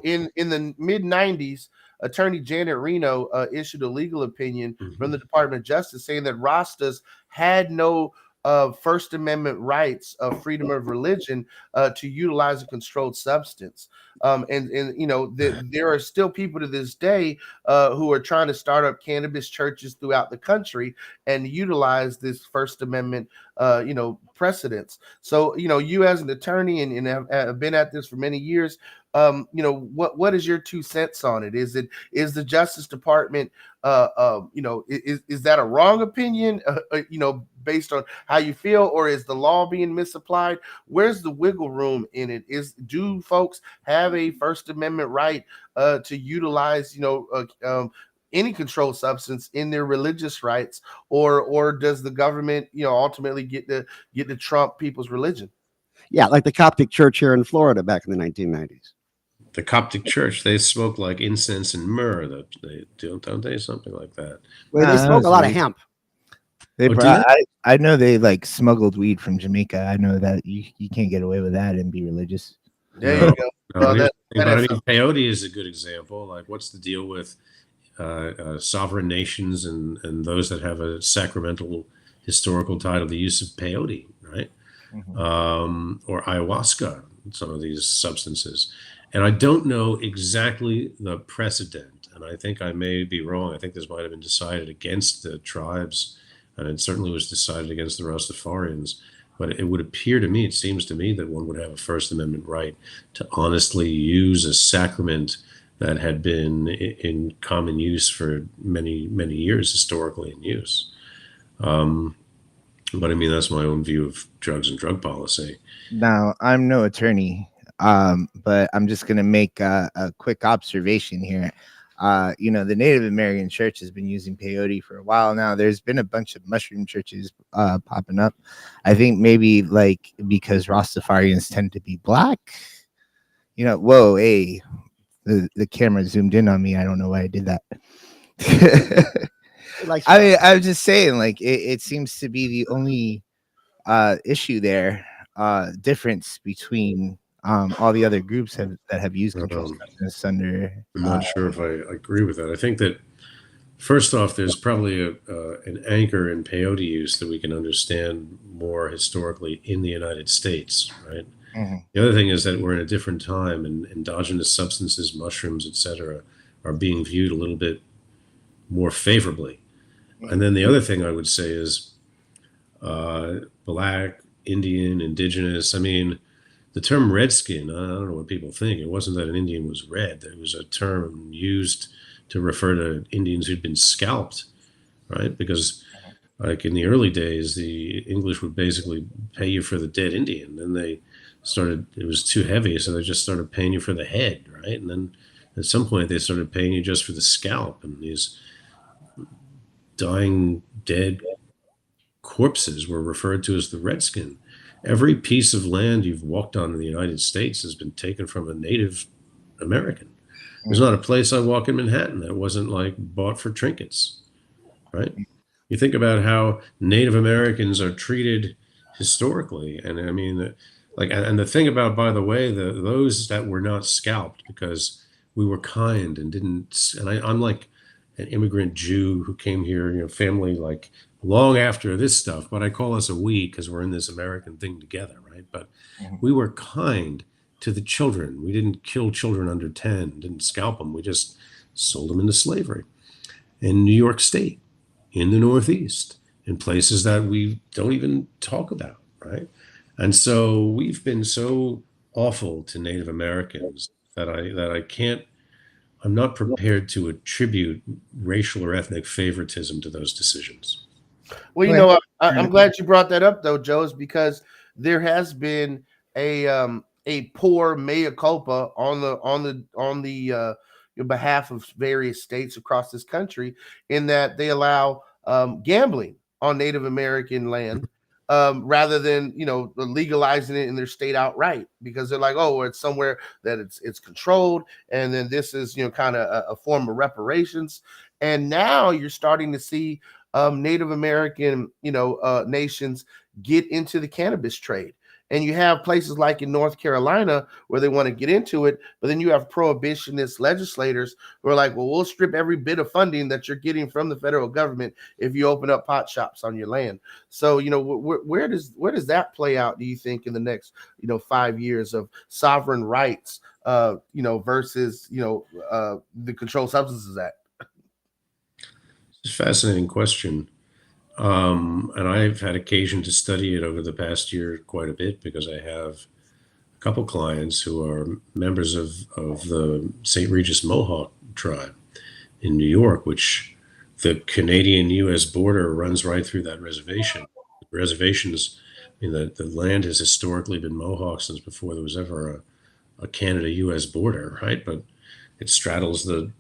In the mid '90s, Attorney Janet Reno issued a legal opinion from the Department of Justice saying that Rastas had no First Amendment rights of freedom of religion to utilize a controlled substance. There are still people to this day who are trying to start up cannabis churches throughout the country and utilize this First Amendment precedents. So, you as an attorney and have been at this for many years, what is your 2 cents on it? Is the Justice Department, is that a wrong opinion, based on how you feel, or is the law being misapplied? Where's the wiggle room in it? Do folks have a First Amendment right to utilize, any controlled substance in their religious rights, or does the government, ultimately get to trump people's religion? Yeah, like the Coptic Church here in Florida back in the 1990s. The Coptic Church, they smoke like incense and myrrh. Don't they? Something like that. Well, they smoke a lot of hemp. I know they like smuggled weed from Jamaica. I know that you can't get away with that and be religious. There you go. But I mean, peyote is a good example. Like, what's the deal with sovereign nations and those that have a sacramental historical tie to the use of peyote, right? Mm-hmm. Or ayahuasca, some of these substances. And I don't know exactly the precedent, and I think I may be wrong. I think this might have been decided against the tribes, and it certainly was decided against the Rastafarians. But it would appear to me, it seems to me, that one would have a First Amendment right to honestly use a sacrament that had been in common use for many, many years, historically in use. But I mean, that's my own view of drugs and drug policy. Now, I'm no attorney, but I'm just going to make a quick observation here. The Native American church has been using peyote for a while now. There's been a bunch of mushroom churches popping up. I think maybe like because Rastafarians tend to be black. Whoa, hey, the camera zoomed in on me. I don't know why I did that. I'm just saying, like, it seems to be the only issue there, difference between all the other groups that have used controlled substance under. I'm not sure if I agree with that. I think that first off, there's probably an anchor in peyote use that we can understand more historically in the United States, right? Mm-hmm. The other thing is that we're in a different time, and endogenous substances, mushrooms, etc., are being viewed a little bit more favorably. Mm-hmm. And then the other thing I would say is Black, Indian, indigenous. I mean, the term redskin, I don't know what people think. It wasn't that an Indian was red. It was a term used to refer to Indians who'd been scalped, right? Because like in the early days, the English would basically pay you for the dead Indian. Then they started, it was too heavy, so they just started paying you for the head, right? And then at some point they started paying you just for the scalp, and these dying, dead corpses were referred to as the redskin. Every piece of land you've walked on in the United States has been taken from a Native American. There's not a place I walk in Manhattan that wasn't like bought for trinkets, right? You think about how Native Americans are treated historically, and I mean, like, and the thing about, by the way, those that were not scalped because we were kind and didn't, and I'm like an immigrant Jew who came here, you know, family like long after this stuff, but I call us a we because we're in this American thing together, right? But we were kind to the children. We didn't kill children under 10, didn't scalp them. We just sold them into slavery. In New York State, in the Northeast, in places that we don't even talk about, right? And so we've been so awful to Native Americans that I can't, I'm not prepared to attribute racial or ethnic favoritism to those decisions. Well, you know, I'm glad you brought that up, though, Joe, is because there has been a poor mea culpa on the behalf of various states across this country, in that they allow gambling on Native American land rather than, you know, legalizing it in their state outright, because they're like, oh, it's somewhere that it's controlled, and then this is, you know, kind of a form of reparations. And now you're starting to see Native American, you know, nations get into the cannabis trade. And you have places like in North Carolina where they want to get into it, but then you have prohibitionist legislators who are like, well, we'll strip every bit of funding that you're getting from the federal government if you open up pot shops on your land. So, you know, where does that play out, do you think, in the next, you know, 5 years of sovereign rights, you know, versus, you know, the Controlled Substances Act? It's a fascinating question. And I've had occasion to study it over the past year quite a bit because I have a couple clients who are members of the St. Regis Mohawk tribe in New York, which the Canadian-U.S. border runs right through that reservation. The reservations, I mean, the land has historically been Mohawk since before there was ever a Canada-U.S. border, right? But it straddles the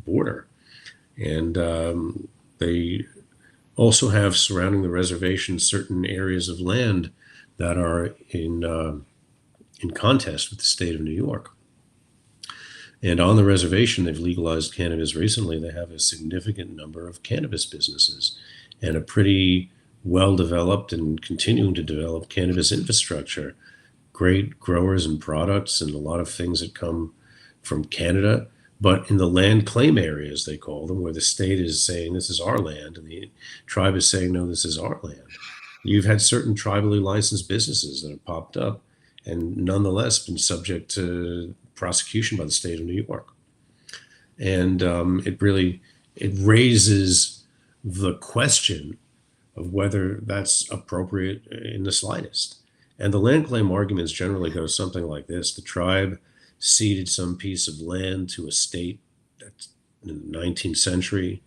border. And they also have surrounding the reservation certain areas of land that are in contest with the state of New York. And on the reservation, they've legalized cannabis recently. They have a significant number of cannabis businesses and a pretty well-developed and continuing to develop cannabis infrastructure. Great growers and products and a lot of things that come from Canada. But in the land claim areas, they call them, where the state is saying this is our land and the tribe is saying, no, this is our land. You've had certain tribally licensed businesses that have popped up and nonetheless been subject to prosecution by the state of New York. And it raises the question of whether that's appropriate in the slightest. And the land claim arguments generally go something like this. The tribe ceded some piece of land to a state in the 19th century.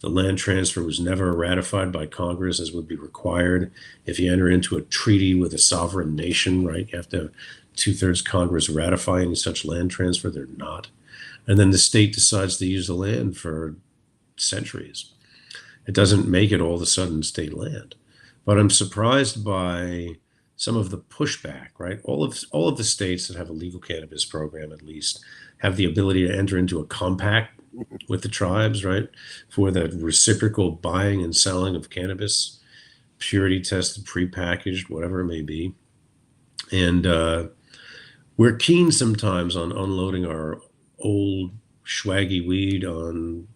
The land transfer was never ratified by Congress, as would be required if you enter into a treaty with a sovereign nation, right? You have to have 2/3 Congress ratify any such land transfer. They're not. And then the state decides to use the land for centuries. It doesn't make it all of a sudden state land. But I'm surprised by some of the pushback, right? All of the states that have a legal cannabis program, at least, have the ability to enter into a compact with the tribes, right? For the reciprocal buying and selling of cannabis, purity tested, prepackaged, whatever it may be. And we're keen sometimes on unloading our old swaggy weed on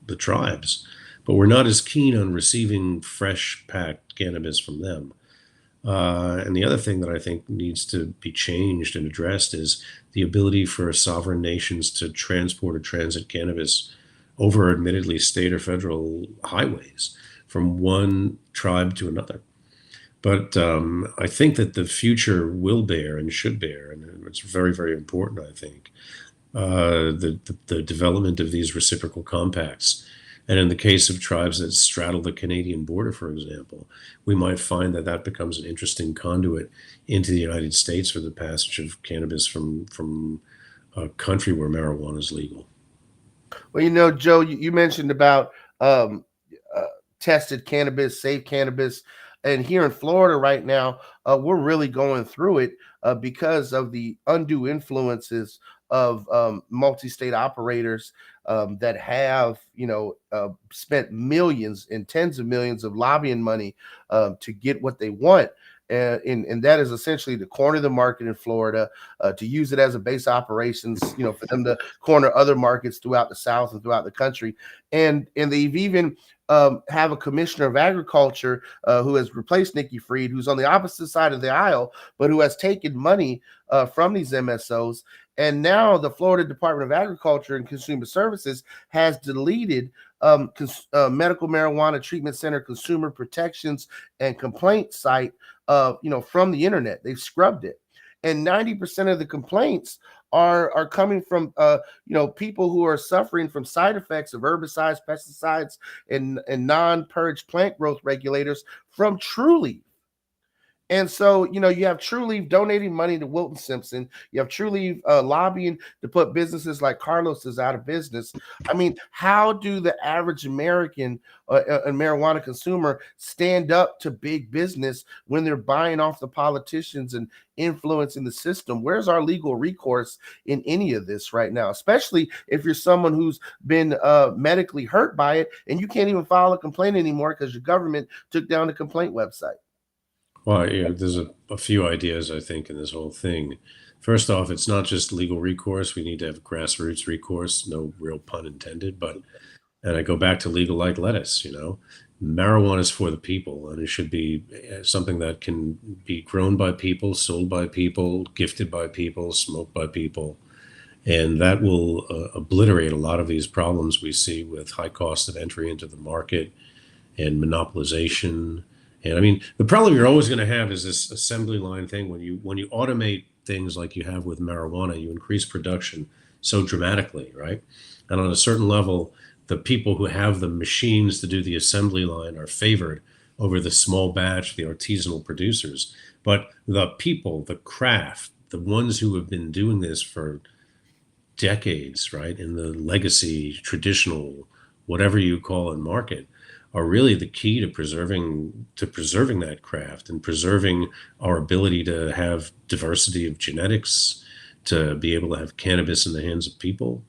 the tribes, but we're not as keen on receiving fresh packed cannabis from them. And the other thing that I think needs to be changed and addressed is the ability for sovereign nations to transport or transit cannabis over admittedly state or federal highways from one tribe to another. But I think that the future will bear and should bear, and it's very, very important, I think, the development of these reciprocal compacts. And in the case of tribes that straddle the Canadian border, for example, we might find that that becomes an interesting conduit into the United States for the passage of cannabis from a country where marijuana is legal. Well, Joe, you mentioned about um, uh, tested cannabis, safe cannabis, and here in Florida right now, we're really going through it because of the undue influences of multi-state operators that have, spent millions and tens of millions of lobbying money to get what they want. And that is essentially to corner the market in Florida, to use it as a base operations, for them to corner other markets throughout the South and throughout the country. And they've even have a commissioner of agriculture who has replaced Nikki Fried, who's on the opposite side of the aisle, but who has taken money from these MSOs. And now the Florida Department of Agriculture and Consumer Services has deleted medical marijuana treatment center consumer protections and complaint site, from the internet. They've scrubbed it. And 90% of the complaints are coming from people who are suffering from side effects of herbicides, pesticides, and non-purged plant growth regulators from Trulieve. And so, you have Trulieve donating money to Wilton Simpson. You have Trulieve lobbying to put businesses like Carlos's out of business. I mean, how do the average American and marijuana consumer stand up to big business when they're buying off the politicians and influencing the system? Where's our legal recourse in any of this right now, especially if you're someone who's been medically hurt by it and you can't even file a complaint anymore because your government took down the complaint website? Well, there's a few ideas, I think, in this whole thing. First off, it's not just legal recourse. We need to have grassroots recourse, no real pun intended. And I go back to legal like lettuce, marijuana is for the people, and it should be something that can be grown by people, sold by people, gifted by people, smoked by people. And that will obliterate a lot of these problems we see with high cost of entry into the market and monopolization. And I mean, the problem you're always going to have is this assembly line thing. When you automate things like you have with marijuana, you increase production so dramatically, right? And on a certain level, the people who have the machines to do the assembly line are favored over the small batch, the artisanal producers. But the people, the craft, the ones who have been doing this for decades, right, in the legacy, traditional, whatever you call it, market, are really the key to preserving that craft and preserving our ability to have diversity of genetics, to be able to have cannabis in the hands of people.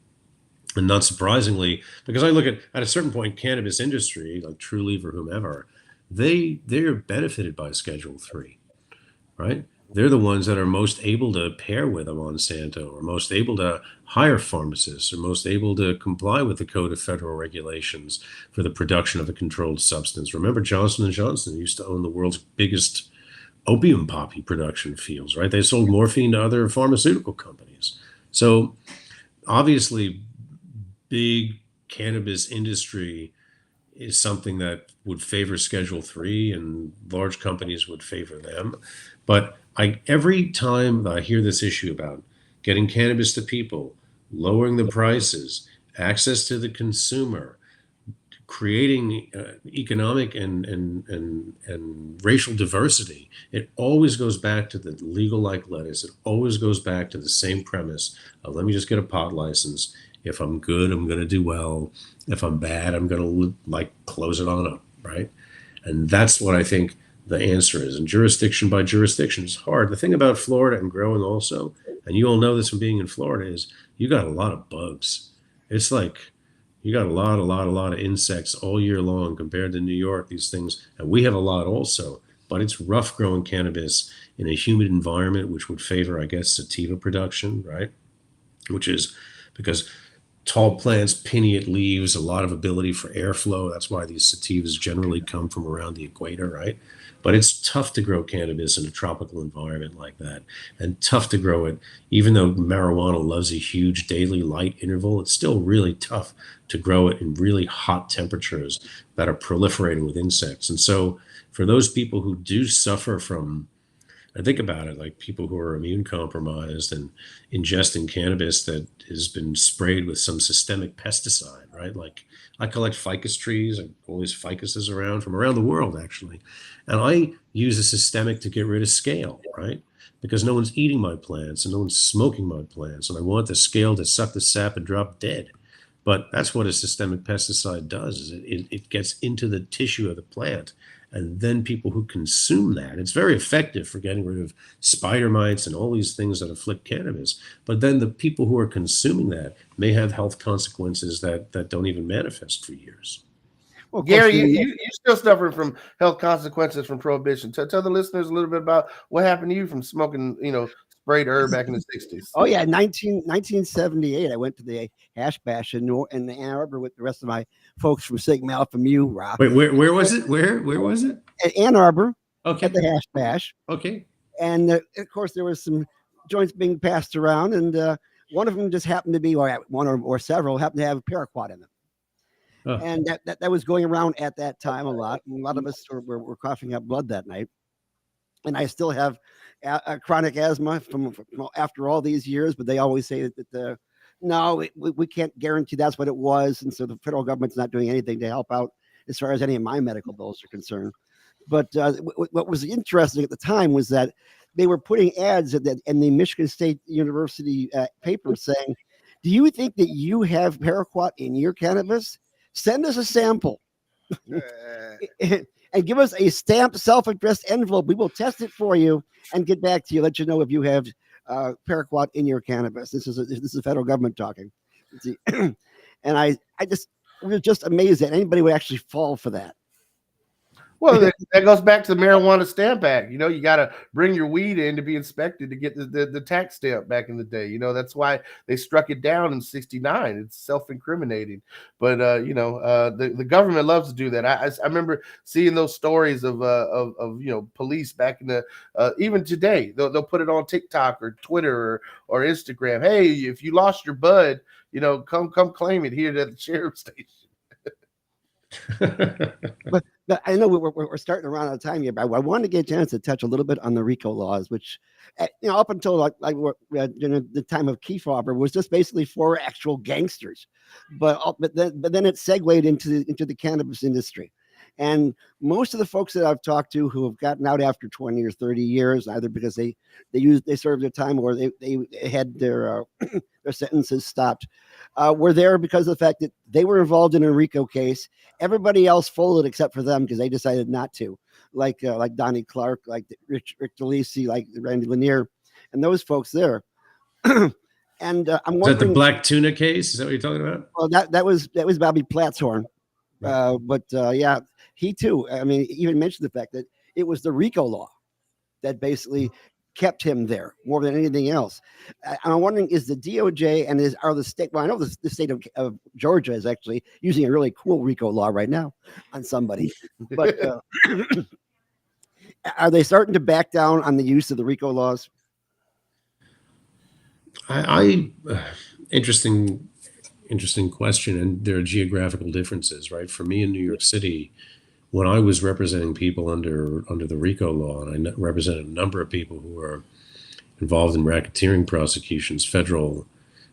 And not surprisingly, because I look at a certain point, cannabis industry, like Trulieve or whomever, they're benefited by Schedule 3, right? They're the ones that are most able to pair with a Monsanto, or most able to hire pharmacists, or most able to comply with the Code of Federal Regulations for the production of a controlled substance. Remember, Johnson & Johnson used to own the world's biggest opium poppy production fields, right? They sold morphine to other pharmaceutical companies. So obviously, big cannabis industry is something that would favor Schedule 3, and large companies would favor them. But every time that I hear this issue about getting cannabis to people, lowering the prices, access to the consumer, creating economic and racial diversity, it always goes back to the legal like lettuce. It always goes back to the same premise of, let me just get a pot license. If I'm good, I'm going to do well. If I'm bad, I'm going to close it on up, right? And that's what I think the answer is. And jurisdiction by jurisdiction is hard. The thing about Florida and growing also, and you all know this from being in Florida, is you got a lot of bugs. It's like you got a lot of insects all year long compared to New York, these things. And we have a lot also, but it's rough growing cannabis in a humid environment, which would favor, I guess, sativa production, right? Which is because tall plants, pinnate leaves, a lot of ability for airflow. That's why these sativas generally come from around the equator, right? But it's tough to grow cannabis in a tropical environment like that, and tough to grow it. Even though marijuana loves a huge daily light interval, it's still really tough to grow it in really hot temperatures that are proliferating with insects. And so for those people who do suffer from And think about it, like people who are immune compromised and ingesting cannabis that has been sprayed with some systemic pesticide, right? Like I collect ficus trees, and all these ficuses around from around the world, actually. And I use a systemic to get rid of scale, right? Because no one's eating my plants and no one's smoking my plants. And I want the scale to suck the sap and drop dead. But that's what a systemic pesticide does, is it gets into the tissue of the plant. And then people who consume that, it's very effective for getting rid of spider mites and all these things that afflict cannabis. But then the people who are consuming that may have health consequences that don't even manifest for years. Well, of course, Gary, you still suffering from health consequences from prohibition. Tell the listeners a little bit about what happened to you from smoking, sprayed herb back in the 60s. Oh yeah, 1978. I went to the hash bash in Ann Arbor with the rest of my folks from Sigma Alpha Mu. Rock. Wait, where was it? Where was it? At Ann Arbor. Okay. At the hash bash. Okay. And of course, there was some joints being passed around, and one of them just happened to be, or one or several happened to have paraquat in them. Oh. And that was going around at that time a lot. And a lot of us were coughing up blood that night. And I still have chronic asthma from after all these years, but they always say that no, we can't guarantee that's what it was. And so the federal government's not doing anything to help out as far as any of my medical bills are concerned. But what was interesting at the time was that they were putting ads in the Michigan State University paper saying, do you think that you have paraquat in your cannabis? Send us a sample and give us a stamped self-addressed envelope. We will test it for you and get back to you, let you know if you have paraquat in your cannabis. This is the federal government talking. And I was just amazed that anybody would actually fall for that. Well, that goes back to the Marijuana Stamp Act. You got to bring your weed in to be inspected to get the tax stamp back in the day. That's why they struck it down in '69. It's self-incriminating. But, the government loves to do that. I remember seeing those stories of police back in the even today. They'll put it on TikTok or Twitter or Instagram. Hey, if you lost your bud, come claim it here at the sheriff's station. but I know we're starting to run out of time here, but I want to get a chance to touch a little bit on the RICO laws, which, up until like the time of Kefauver was just basically for actual gangsters, but then it segued into the cannabis industry, and most of the folks that I've talked to who have gotten out after 20 or 30 years, either because they served their time or they had their sentences stopped, were there because of the fact that they were involved in a RICO case. Everybody else folded except for them because they decided not to, like Donnie Clark, like Rick DeLisi, like Randy Lanier, and those folks there. And I'm wondering, is that the Black Tuna case? Is that what you're talking about? Well, that was Bobby Platshorn, but yeah, he too. I mean, even mentioned the fact that it was the RICO law that basically kept him there more than anything else. I'm wondering, is the DOJ and are the state? Well, I know the state of Georgia is actually using a really cool RICO law right now on somebody, but are they starting to back down on the use of the RICO laws? Interesting question, and there are geographical differences, right? For me in New York City, when I was representing people under the RICO law, and I represented a number of people who were involved in racketeering prosecutions, federal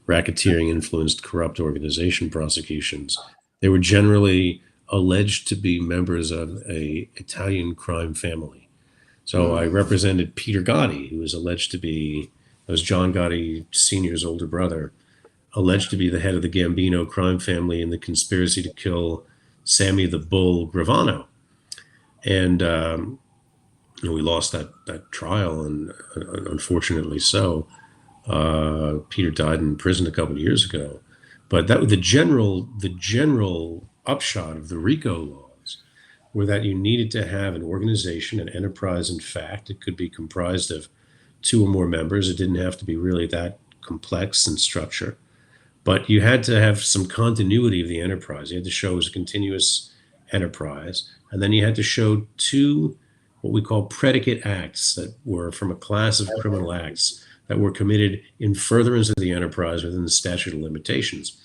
racketeering influenced corrupt organization prosecutions, they were generally alleged to be members of a Italian crime family. So I represented Peter Gotti, who was alleged to be, that was John Gotti Sr.'s older brother, alleged to be the head of the Gambino crime family in the conspiracy to kill Sammy the Bull Gravano. And we lost that trial, and unfortunately so. Peter died in prison a couple of years ago. But that was the general upshot of the RICO laws were that you needed to have an organization, an enterprise. In fact, it could be comprised of 2 or more members. It didn't have to be really that complex in structure. But you had to have some continuity of the enterprise. You had to show it was a continuous enterprise. And then you had to show 2 what we call predicate acts that were from a class of criminal acts that were committed in furtherance of the enterprise within the statute of limitations.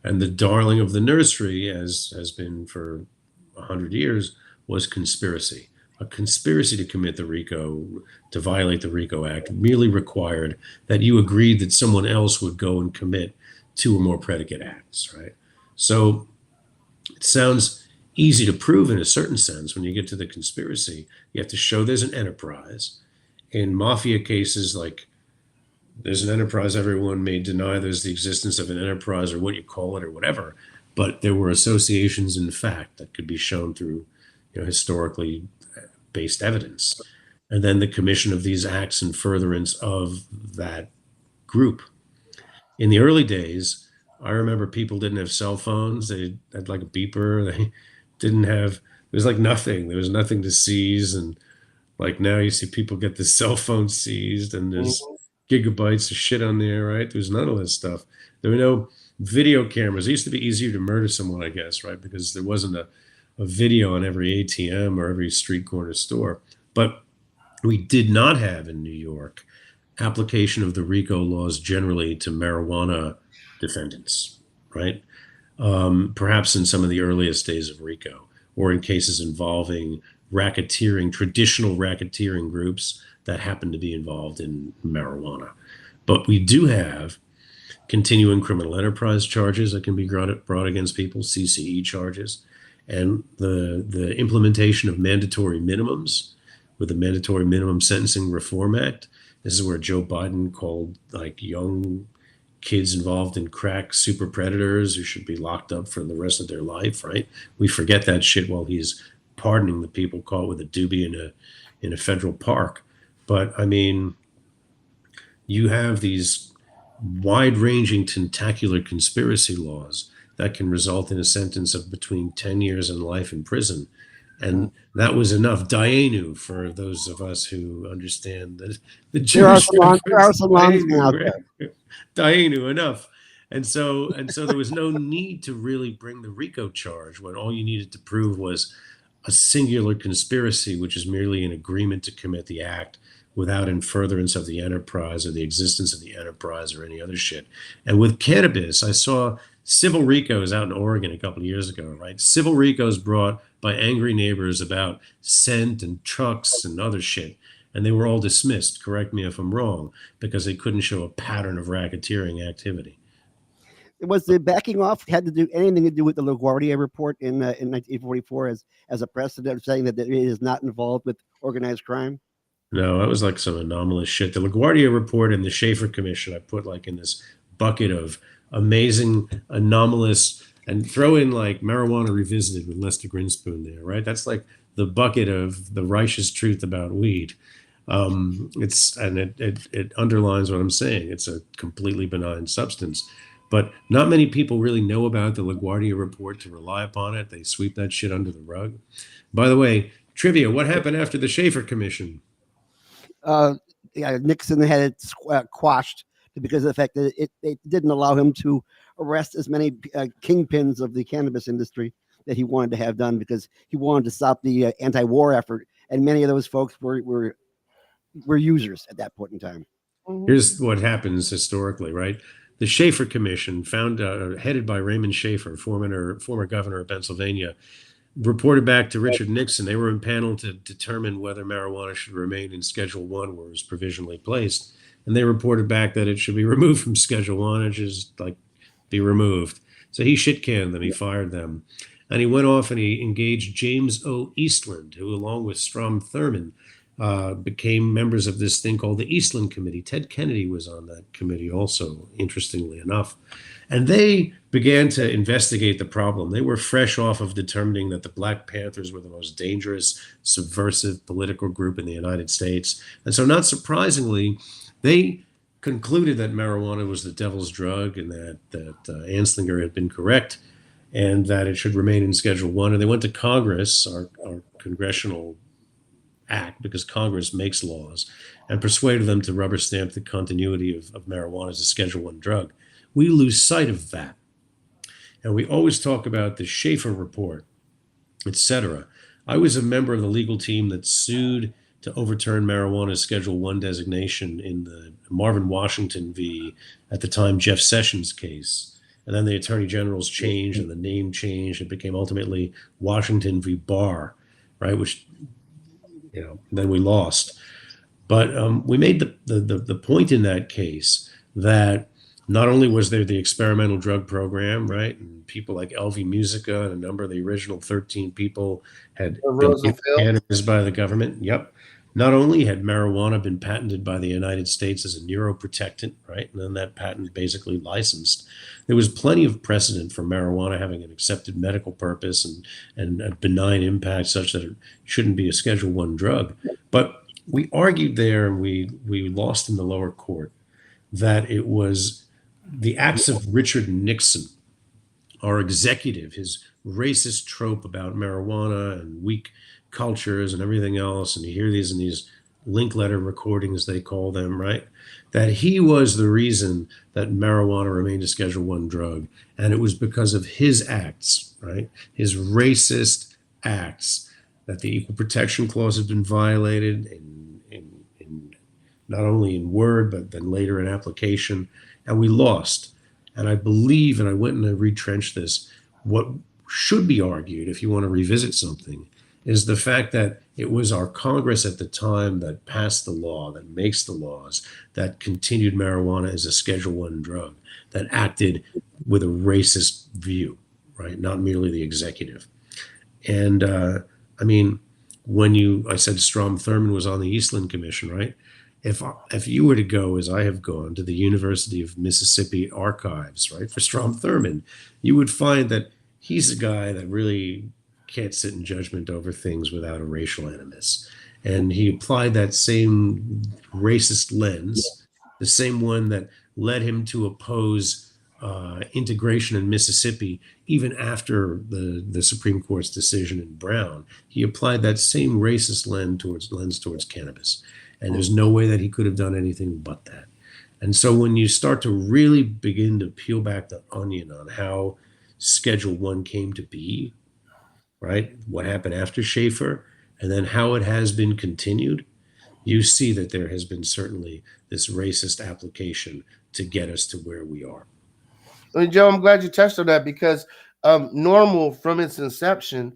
And the darling of the nursery, as has been for 100 years, was conspiracy. a conspiracy to commit to violate the RICO Act merely required that you agreed that someone else would go and commit two or more predicate acts, right? So it sounds easy to prove in a certain sense. When you get to the conspiracy, you have to show there's an enterprise. In mafia cases, like there's an enterprise, everyone may deny there's the existence of an enterprise or what you call it or whatever, but there were associations in fact that could be shown through, historically based evidence. And then the commission of these acts in furtherance of that group. In the early days, I remember people didn't have cell phones. They had like a beeper. They didn't have, there was like nothing. There was nothing to seize. And like now you see people get the cell phone seized and there's gigabytes of shit on there, right? There's none of this stuff. There were no video cameras. It used to be easier to murder someone, I guess, right? Because there wasn't a video on every ATM or every street corner store. But we did not have in New York application of the RICO laws generally to marijuana defendants, right? Perhaps in some of the earliest days of RICO, or in cases involving racketeering, traditional racketeering groups that happen to be involved in marijuana. But we do have continuing criminal enterprise charges that can be brought against people, CCE charges, and the implementation of mandatory minimums with the Mandatory Minimum Sentencing Reform Act. This is where Joe Biden called like young kids involved in crack super predators who should be locked up for the rest of their life, right? We forget that shit while he's pardoning the people caught with a doobie in a federal park. But I mean, you have these wide-ranging tentacular conspiracy laws that can result in a sentence of between 10 years and life in prison. And that was enough. Daenu, for those of us who understand that the Jewish there are some landsmen out there. Daenu, enough. And so there was no need to really bring the RICO charge when all you needed to prove was a singular conspiracy, which is merely an agreement to commit the act without in furtherance of the enterprise or the existence of the enterprise or any other shit. And with cannabis, I saw civil RICOs out in Oregon a couple of years ago, right? Civil RICOs brought by angry neighbors about scent and trucks and other shit. And they were all dismissed, correct me if I'm wrong, because they couldn't show a pattern of racketeering activity. Was the backing off had to do anything to do with the LaGuardia report in 1944 as a precedent of saying that it is not involved with organized crime? No, that was like some anomalous shit. The LaGuardia report and the Schaefer Commission, I put like in this bucket of amazing, anomalous, and throw in like Marijuana Revisited with Lester Grinspoon there, right? That's like the bucket of the righteous truth about weed. It underlines what I'm saying. It's a completely benign substance. But not many people really know about the LaGuardia report to rely upon it. They sweep that shit under the rug. By the way, trivia, what happened after the Schaefer Commission? Nixon had it quashed because of the fact that it didn't allow him to arrest as many kingpins of the cannabis industry that he wanted to have done, because he wanted to stop the anti-war effort. And many of those folks were users at that point in time. Here's what happens historically, right? The Schaefer Commission, headed by Raymond Schaefer, former governor of Pennsylvania, reported back to Richard Nixon. They were impaneled to determine whether marijuana should remain in Schedule 1, where it was provisionally placed. And they reported back that it should be removed from Schedule 1 and just like be removed. So he shit-canned them, he fired them. And he went off and he engaged James O. Eastland, who along with Strom Thurmond became members of this thing called the Eastland Committee. Ted Kennedy was on that committee also, interestingly enough. And they began to investigate the problem. They were fresh off of determining that the Black Panthers were the most dangerous, subversive political group in the United States. And so not surprisingly, they concluded that marijuana was the devil's drug and that Anslinger had been correct and that it should remain in Schedule 1. And they went to Congress, our congressional act, because Congress makes laws, and persuaded them to rubber stamp the continuity of marijuana as a Schedule 1 drug. We lose sight of that. And we always talk about the Schaefer report, etc. I was a member of the legal team that sued to overturn marijuana's Schedule 1 designation in the Marvin Washington v. at the time Jeff Sessions case. And then the Attorney General's changed and the name changed. It became ultimately Washington v. Barr, right? Which then we lost. But we made the point in that case that not only was there the experimental drug program, right, and people like Elvie Musica and a number of the original 13 people had been Rosenfeld. cannabis by the government. Yep. Not only had marijuana been patented by the United States as a neuroprotectant, right, and then that patent basically licensed, there was plenty of precedent for marijuana having an accepted medical purpose and a benign impact such that it shouldn't be a Schedule I drug. But we argued there, and we lost in the lower court, that it was the acts of Richard Nixon, our executive, his racist trope about marijuana and weak cultures and everything else, and you hear these in these Linkletter recordings, they call them, right? That he was the reason that marijuana remained a Schedule I drug, and it was because of his acts, right? His racist acts, that the Equal Protection Clause had been violated in not only in word, but then later in application, and we lost. And I believe, and I went and I retrenched this, what should be argued, if you want to revisit something, is the fact that it was our Congress at the time that passed the law, that makes the laws, that continued marijuana as a Schedule I drug, that acted with a racist view, right? Not merely the executive. And I mean, I said Strom Thurmond was on the Eastland Commission, right? If you were to go, as I have gone, to the University of Mississippi archives, right, for Strom Thurmond, you would find that he's a guy that really can't sit in judgment over things without a racial animus. And he applied that same racist lens, the same one that led him to oppose integration in Mississippi, even after the Supreme Court's decision in Brown. He applied that same racist lens towards cannabis. And there's no way that he could have done anything but that. And so when you start to really begin to peel back the onion on how Schedule I came to be, right, what happened after Schaefer, and then how it has been continued, you see that there has been certainly this racist application to get us to where we are. I mean, Joe, I'm glad you touched on that, because NORML from its inception,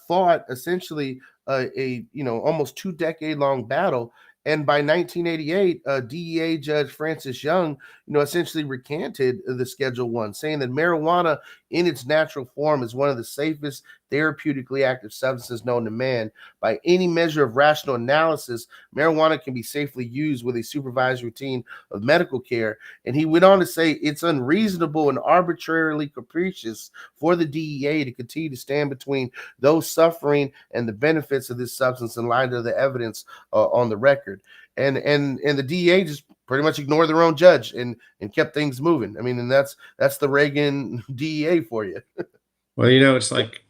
fought essentially a almost 2-decade long battle. And by 1988, DEA Judge Francis Young, essentially recanted the Schedule I, saying that marijuana in its natural form is one of the safest therapeutically active substances known to man. By any measure of rational analysis, marijuana can be safely used with a supervised routine of medical care. And he went on to say it's unreasonable and arbitrarily capricious for the DEA to continue to stand between those suffering and the benefits of this substance in light of the evidence on the record. And the DEA just pretty much ignored their own judge and kept things moving. I mean, and that's the Reagan DEA for you. Well, it's like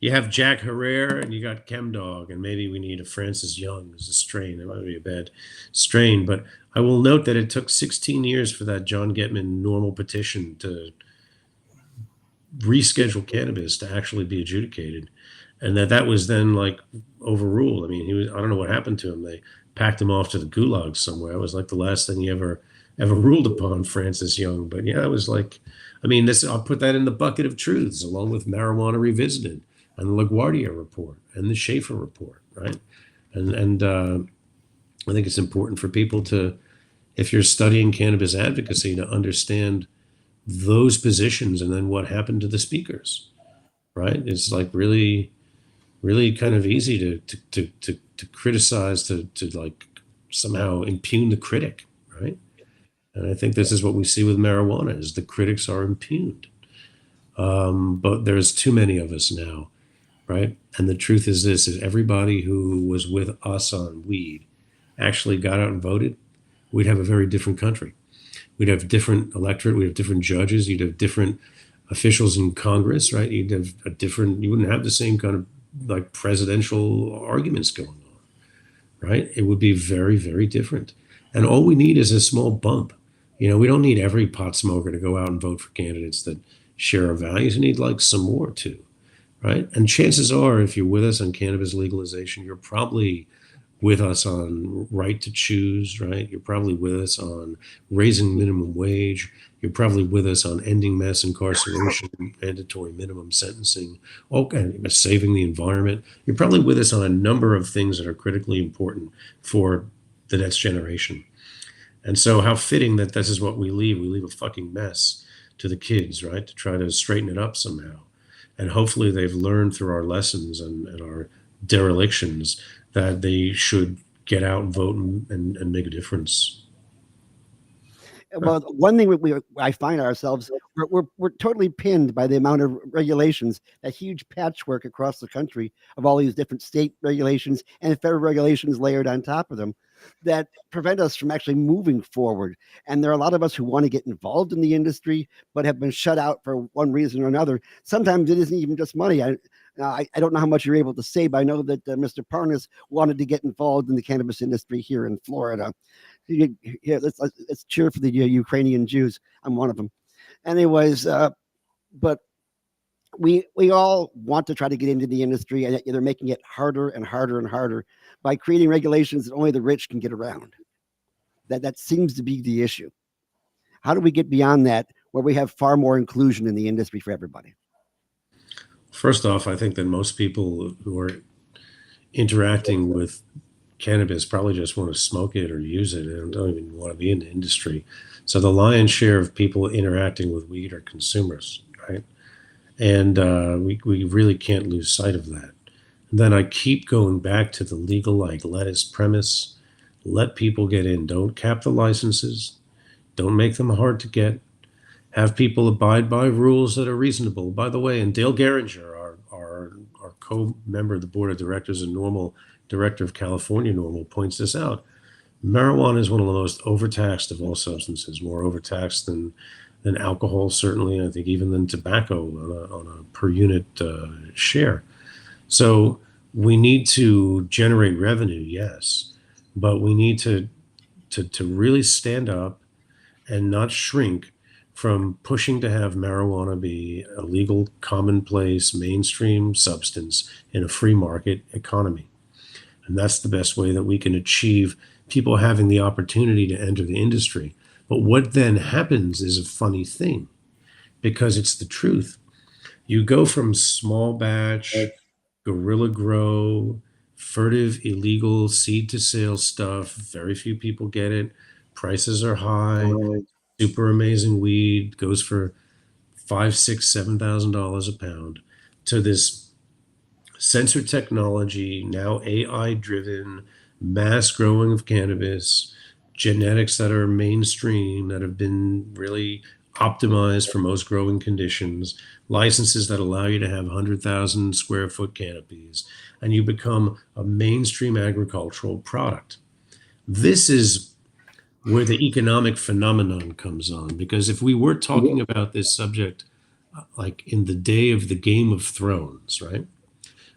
you have Jack Herrera and you got ChemDog, and maybe we need a Francis Young as a strain. It might be a bad strain, but I will note that it took 16 years for that John Getman NORML petition to reschedule cannabis to actually be adjudicated, and that was then like overruled. I mean, I don't know what happened to him. They packed him off to the gulag somewhere. It was like the last thing he ever ruled upon, Francis Young. But yeah, it was like, I mean, I'll put that in the bucket of truths, along with Marijuana Revisited and the LaGuardia report and the Schaefer report, right? And I think it's important for people to, if you're studying cannabis advocacy, to understand those positions and then what happened to the speakers, right? It's like really kind of easy to criticize, to like somehow impugn the critic, right? And I think this is what we see with marijuana, is the critics are impugned. But there's too many of us now, right? And the truth is this, is everybody who was with us on weed actually got out and voted, we'd have a very different country. We'd have different electorate, we'd have different judges, you'd have different officials in Congress, right? You'd have you wouldn't have the same kind of like presidential arguments going on, right? It would be very, very different. And all we need is a small bump. We don't need every pot smoker to go out and vote for candidates that share our values. We need like some more too, right? And chances are, if you're with us on cannabis legalization, you're probably with us on right to choose, right? You're probably with us on raising minimum wage. You're probably with us on ending mass incarceration, mandatory minimum sentencing, and saving the environment. You're probably with us on a number of things that are critically important for the next generation. And so how fitting that this is what we leave. We leave a fucking mess to the kids, right? To try to straighten it up somehow. And hopefully they've learned through our lessons and our derelictions that they should get out and vote and make a difference. Well, one thing I find ourselves, we're totally pinned by the amount of regulations, that huge patchwork across the country of all these different state regulations and federal regulations layered on top of them that prevent us from actually moving forward. And there are a lot of us who want to get involved in the industry, but have been shut out for one reason or another. Sometimes it isn't even just money. I don't know how much you're able to say, but I know that Mr. Parnas wanted to get involved in the cannabis industry here in Florida. Yeah, let's cheer for the Ukrainian Jews. I'm one of them. Anyways, but we all want to try to get into the industry, and they're making it harder and harder and harder by creating regulations that only the rich can get around. That seems to be the issue. How do we get beyond that, where we have far more inclusion in the industry for everybody? First off, I think that most people who are interacting with cannabis probably just want to smoke it or use it and don't even want to be in the industry. So the lion's share of people interacting with weed are consumers, right? And we really can't lose sight of that. And then I keep going back to the legal like lettuce premise. Let people get in. Don't cap the licenses. Don't make them hard to get. Have people abide by rules that are reasonable. By the way, and Dale Geringer, our co-member of the board of directors and Normal director of California Normal, points this out. Marijuana is one of the most overtaxed of all substances, more overtaxed than alcohol, certainly, I think even than tobacco on a per unit share. So we need to generate revenue, yes, but we need to really stand up and not shrink from pushing to have marijuana be a legal, commonplace, mainstream substance in a free market economy. And that's the best way that we can achieve people having the opportunity to enter the industry. But what then happens is a funny thing, because it's the truth. You go from small batch, guerrilla grow, furtive, illegal, seed to sale stuff. Very few people get it. Prices are high. Super amazing weed goes for $5,000, $6,000, $7,000 a pound, to this sensor technology, now AI driven, mass growing of cannabis, genetics that are mainstream, that have been really optimized for most growing conditions, licenses that allow you to have 100,000 square foot canopies, and you become a mainstream agricultural product. This is where the economic phenomenon comes on, because if we were talking about this subject like in the day of the Game of Thrones, right,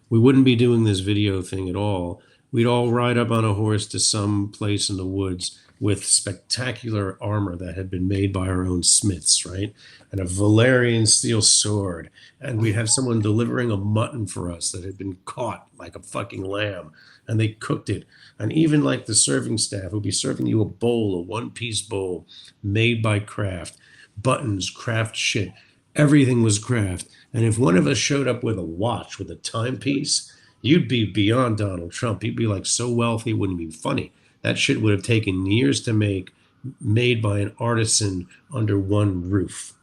we wouldn't be doing this video thing at all. We'd all ride up on a horse to some place in the woods with spectacular armor that had been made by our own smiths, right? And a Valerian steel sword. And we'd have someone delivering a mutton for us that had been caught like a fucking lamb. And they cooked it. And even like the serving staff would be serving you a bowl, a one-piece bowl made by craft, buttons, craft shit. Everything was craft. And if one of us showed up with a watch, with a timepiece, you'd be beyond Donald Trump. You'd be like so wealthy, it wouldn't be funny. That shit would have taken years to make, made by an artisan under one roof.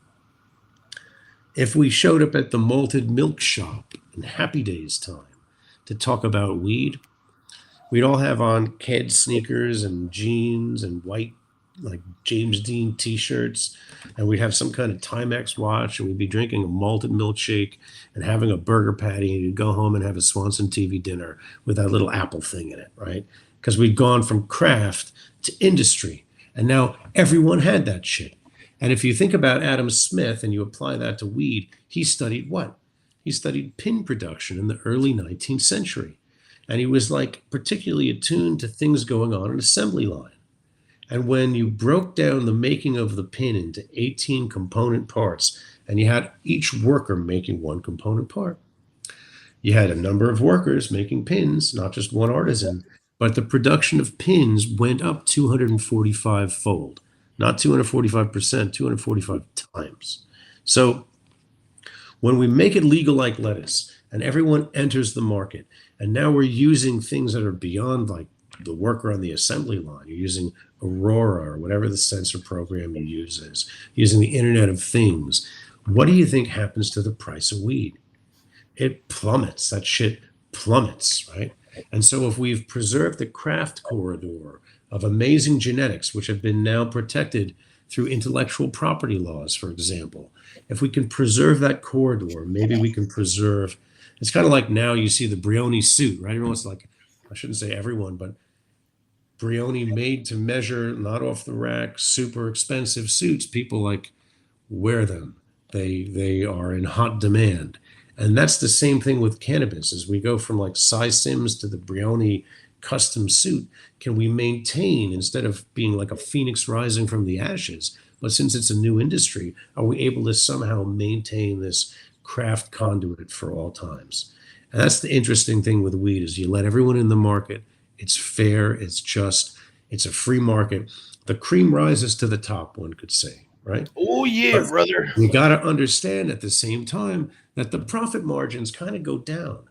If we showed up at the malted milk shop in Happy Days time to talk about weed, we'd all have on Ked sneakers and jeans and white like James Dean t-shirts, and we'd have some kind of Timex watch, and we'd be drinking a malted milkshake and having a burger patty, and you'd go home and have a Swanson TV dinner with that little apple thing in it, right? Because we'd gone from craft to industry, and now everyone had that shit. And if you think about Adam Smith and you apply that to weed, he studied what? He studied pin production in the early 19th century. And he was like particularly attuned to things going on in assembly line. And when you broke down the making of the pin into 18 component parts, and you had each worker making one component part, you had a number of workers making pins, not just one artisan, but the production of pins went up 245-fold, not 245%, 245 times. So when we make it legal like lettuce and everyone enters the market, and now we're using things that are beyond like the worker on the assembly line, you're using Aurora or whatever the sensor program you use is, using the Internet of Things, what do you think happens to the price of weed? It plummets. That shit plummets, right? And so if we've preserved the craft corridor of amazing genetics, which have been now protected through intellectual property laws, for example, if we can preserve that corridor, maybe we can preserve, it's kind of like now you see the Brioni suit, right? Everyone's like, I shouldn't say everyone, but Brioni made to measure, not off the rack, super expensive suits. People like wear them. They are in hot demand. And that's the same thing with cannabis. As we go from like Cy Sims to the Brioni custom suit, can we maintain, instead of being like a phoenix rising from the ashes, but since it's a new industry, are we able to somehow maintain this craft conduit for all times? And that's the interesting thing with weed, is you let everyone in the market. It's fair, it's just, it's a free market. The cream rises to the top, one could say, right? Oh yeah, But brother. you got to understand at the same time that the profit margins kind of go down.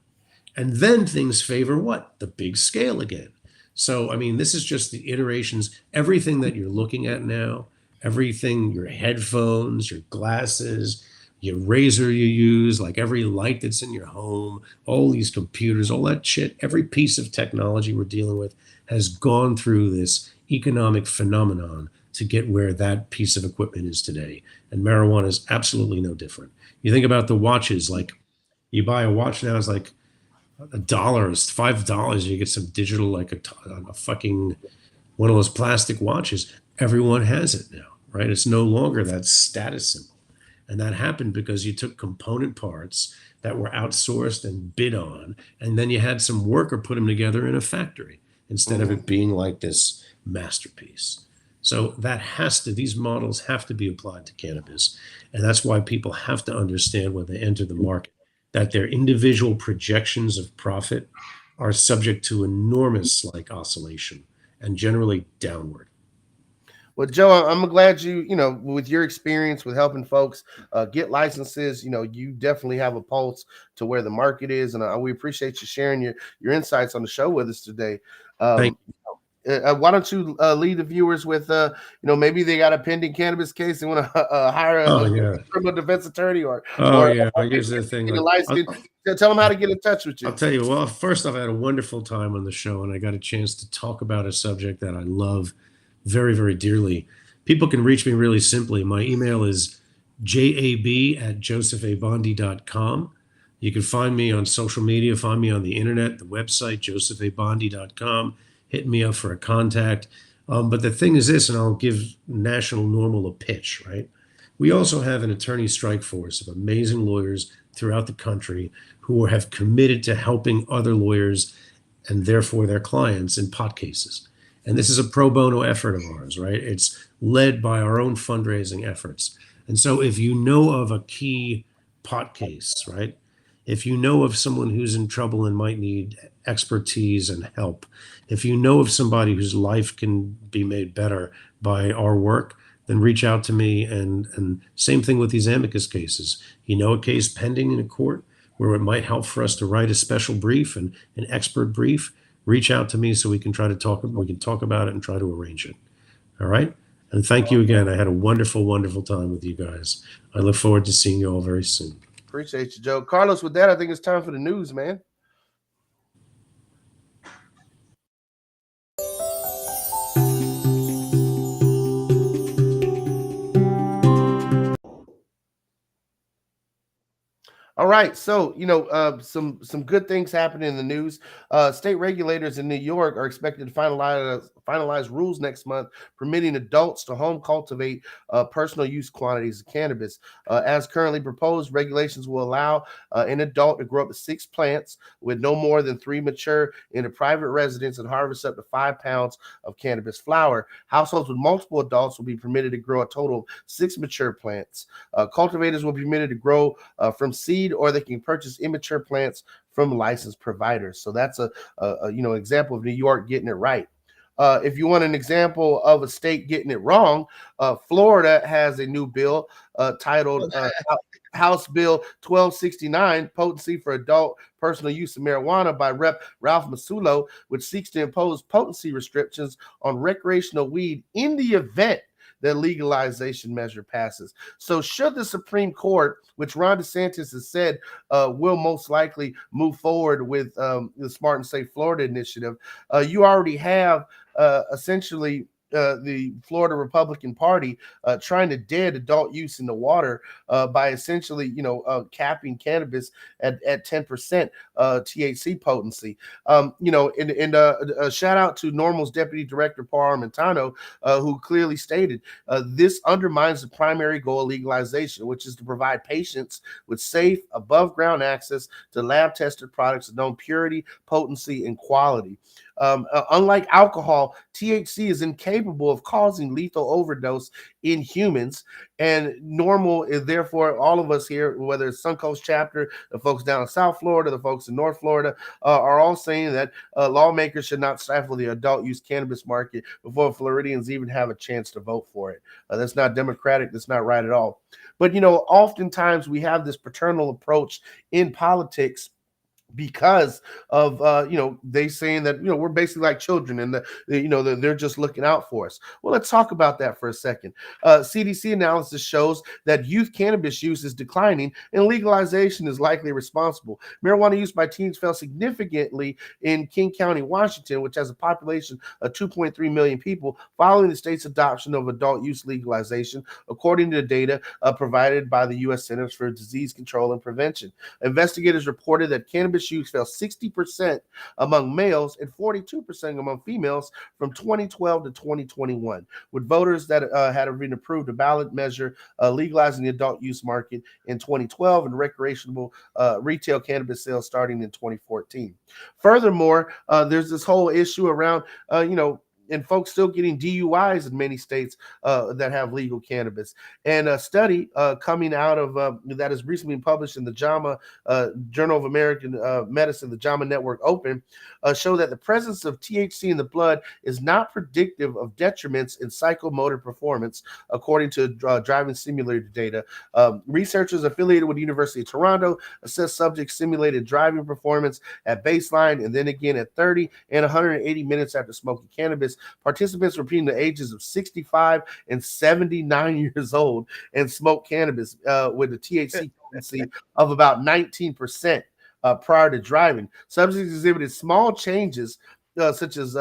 And then things favor what? The big scale again. So, I mean, this is just the iterations. Everything that you're looking at now, everything, your headphones, your glasses, your razor you use, like every light that's in your home, all these computers, all that shit, every piece of technology we're dealing with has gone through this economic phenomenon to get where that piece of equipment is today. And marijuana is absolutely no different. You think about the watches, like you buy a watch now, it's like $1, it's $5. You get some digital, like a fucking one of those plastic watches. Everyone has it now, right? It's no longer that status symbol. And that happened because you took component parts that were outsourced and bid on, and then you had some worker put them together in a factory instead of it being like this masterpiece. So that has to, these models have to be applied to cannabis. And that's why people have to understand when they enter the market that their individual projections of profit are subject to enormous like oscillation and generally downward. Well, Joe, I'm glad you know, with your experience with helping folks get licenses, you know, you definitely have a pulse to where the market is, and we appreciate you sharing your insights on the show with us today. Thank Why don't you lead the viewers with, you know, maybe they got a pending cannabis case, they want to hire Oh, a yeah. criminal defense attorney, or Yeah. Here's the thing. get a license. Tell them how to get in touch with you. I'll tell you, well, first off, I had a wonderful time on the show, and I got a chance to talk about a subject that I love very, very dearly. People can reach me really simply. My email is jab@josephabondy.com. You can find me on social media, find me on the internet, the website, josephabondy.com. Hit me up for a contact. But the thing is this, and I'll give National Normal a pitch, right? We also have an attorney strike force of amazing lawyers throughout the country who have committed to helping other lawyers and therefore their clients in pot cases. And this is a pro bono effort of ours, right? It's led by our own fundraising efforts. And so if you know of a key pot case, right? If you know of someone who's in trouble and might need expertise and help, if you know of somebody whose life can be made better by our work, then reach out to me. And same thing with these amicus cases. You know a case pending in a court where it might help for us to write a special brief and an expert brief, reach out to me so we can talk about it and try to arrange it. All right. And thank you again. I had a wonderful, wonderful time with you guys. I look forward to seeing you all very soon. Appreciate you, Joe. Carlos, with that, I think it's time for the news, man. All right, so you know, some good things happening in the news. State regulators in New York are expected to finalize rules next month permitting adults to home cultivate personal use quantities of cannabis. As currently proposed, regulations will allow an adult to grow up to 6 plants with no more than 3 mature in a private residence and harvest up to 5 pounds of cannabis flower. Households with multiple adults will be permitted to grow a total of 6 mature plants. Cultivators will be permitted to grow from seed seed, or they can purchase immature plants from licensed providers. So that's a example of New York getting it right. If you want an example of a state getting it wrong, Florida has a new bill titled House Bill 1269, Potency for Adult Personal Use of Marijuana by Rep. Ralph Masulo, which seeks to impose potency restrictions on recreational weed in the event that legalization measure passes. So should the Supreme Court, which Ron DeSantis has said will most likely move forward with the Smart and Safe Florida initiative, you already have essentially the Florida Republican Party trying to dead adult use in the water by essentially, capping cannabis at 10% THC potency. A shout out to NORML's Deputy Director Paul Armentano, who clearly stated this undermines the primary goal of legalization, which is to provide patients with safe, above-ground access to lab-tested products of known purity, potency, and quality. Unlike alcohol, THC is incapable of causing lethal overdose in humans, and NORML is therefore all of us here, whether it's Suncoast chapter, the folks down in South Florida, the folks in North Florida, are all saying that lawmakers should not stifle the adult use cannabis market before Floridians even have a chance to vote for it. That's not democratic. That's not right at all. But, oftentimes we have this paternal approach in politics because of they saying that we're basically like children, and they're just looking out for us. Well, let's talk about that for a second. CDC analysis shows that youth cannabis use is declining, and legalization is likely responsible. Marijuana use by teens fell significantly in King County, Washington, which has a population of 2.3 million people, following the state's adoption of adult use legalization, according to data provided by the U.S. Centers for Disease Control and Prevention. Investigators reported that cannabis use fell 60% among males and 42% among females from 2012 to 2021, with voters that had been approved a ballot measure legalizing the adult use market in 2012 and recreational retail cannabis sales starting in 2014. Furthermore, there's this whole issue around, and folks still getting DUIs in many states that have legal cannabis. And a study coming out of that has recently been published in the JAMA Journal of American Medicine, the JAMA Network Open, show that the presence of THC in the blood is not predictive of detriments in psychomotor performance, according to driving simulator data. Researchers affiliated with the University of Toronto assessed subjects' simulated driving performance at baseline and then again at 30 and 180 minutes after smoking cannabis. Participants were between the ages of 65 and 79 years old and smoked cannabis with a THC potency of about 19% prior to driving. Subjects exhibited small changes such as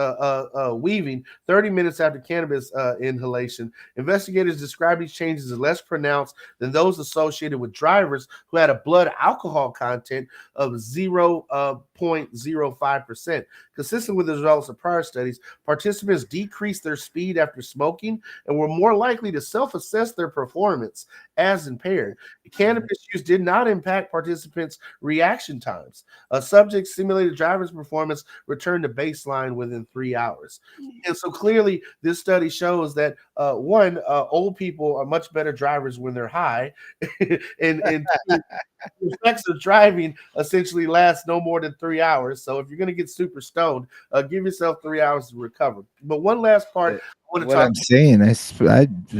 weaving 30 minutes after cannabis inhalation. Investigators describe these changes as less pronounced than those associated with drivers who had a blood alcohol content of 0.05%. Consistent with the results of prior studies, participants decreased their speed after smoking and were more likely to self-assess their performance as impaired. Cannabis use did not impact participants' reaction times. Subjects' simulated driver's performance returned to baseline within 3 hours. And so clearly, this study shows that old people are much better drivers when they're high, and the effects of driving essentially last no more than 3 hours. So if you're going to get super stoned, give yourself 3 hours to recover. But one last part, I'm saying, I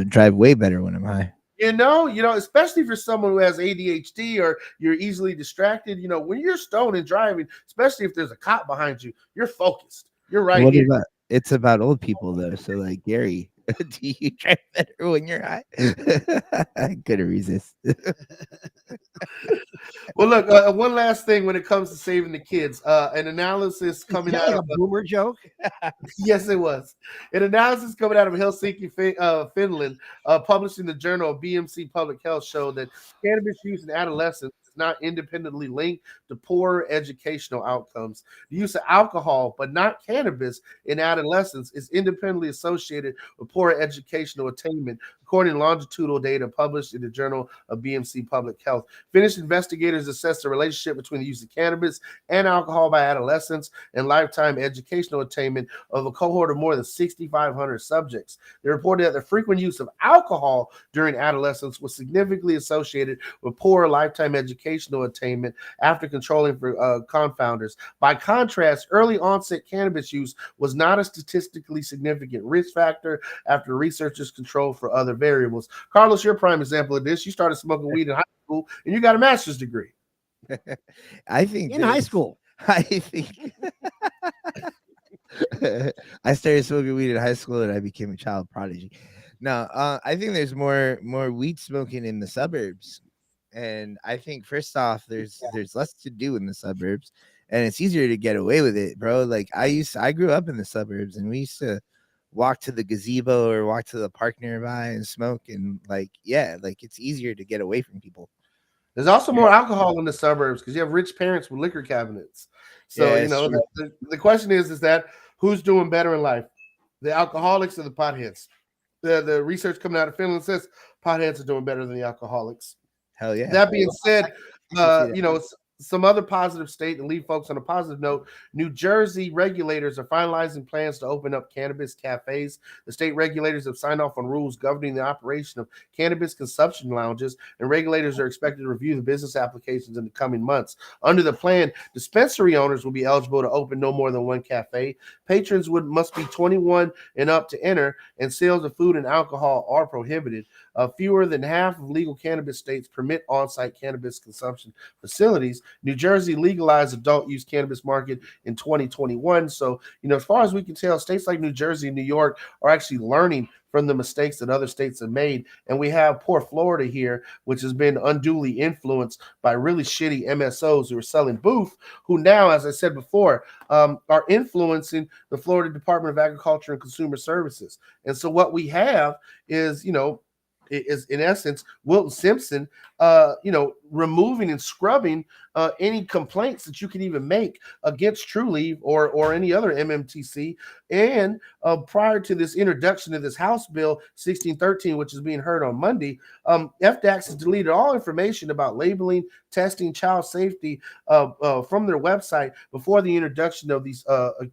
drive way better when I'm high. Especially for someone who has ADHD or you're easily distracted, when you're stoned and driving, especially if there's a cop behind you, you're focused. You're right here. It's about old people, though. So, like, Gary, do you drive better when you're high? I couldn't resist. Well, look, one last thing when it comes to saving the kids, an analysis coming out like of a boomer joke. Yes, it was. An analysis coming out of Helsinki, Finland, published in the journal of BMC Public Health, showed that cannabis use in adolescents is not independently linked to poor educational outcomes. The use of alcohol, but not cannabis, in adolescence is independently associated with poor educational attainment, according to longitudinal data published in the journal of BMC Public Health. Finnish investigators assessed the relationship between the use of cannabis and alcohol by adolescents and lifetime educational attainment of a cohort of more than 6,500 subjects. They reported that the frequent use of alcohol during adolescence was significantly associated with poor lifetime education educational attainment after controlling for confounders. By contrast, early onset cannabis use was not a statistically significant risk factor after researchers controlled for other variables. Carlos, you're a prime example of this. You started smoking weed in high school and you got a master's degree. I think In high school. I think I started smoking weed in high school and I became a child prodigy. No, I think there's more weed smoking in the suburbs, and I think first off, there's less to do in the suburbs, and it's easier to get away with it, bro. Like I grew up in the suburbs, and we used to walk to the gazebo or walk to the park nearby and smoke, and like it's easier to get away from people. There's also more alcohol in the suburbs because you have rich parents with liquor cabinets. So, Yeah, you know, true. the question is that who's doing better in life, the alcoholics or the potheads? The research coming out of Finland says potheads are doing better than the alcoholics. Hell yeah. That being said, I can see that. you know, some other positive state, and leave folks on a positive note, New Jersey regulators are finalizing plans to open up cannabis cafes. The state regulators have signed off on rules governing the operation of cannabis consumption lounges, and regulators are expected to review the business applications in the coming months. Under the plan, dispensary owners will be eligible to open no more than one cafe. Patrons must be 21 and up to enter, and sales of food and alcohol are prohibited. Fewer than half of legal cannabis states permit on-site cannabis consumption facilities. New Jersey legalized adult use cannabis market in 2021. So, you know, as far as we can tell, states like New Jersey and New York are actually learning from the mistakes that other states have made. And we have poor Florida here, which has been unduly influenced by really shitty MSOs who are selling booth, who now, as I said before, are influencing the Florida Department of Agriculture and Consumer Services. And so what we have is, you know, is in essence Wilton Simpson, removing and scrubbing any complaints that you can even make against Trulieve or any other MMTC. And prior to this introduction of this House Bill 1613, which is being heard on Monday, FDAX has deleted all information about labeling, testing, child safety from their website before the introduction of these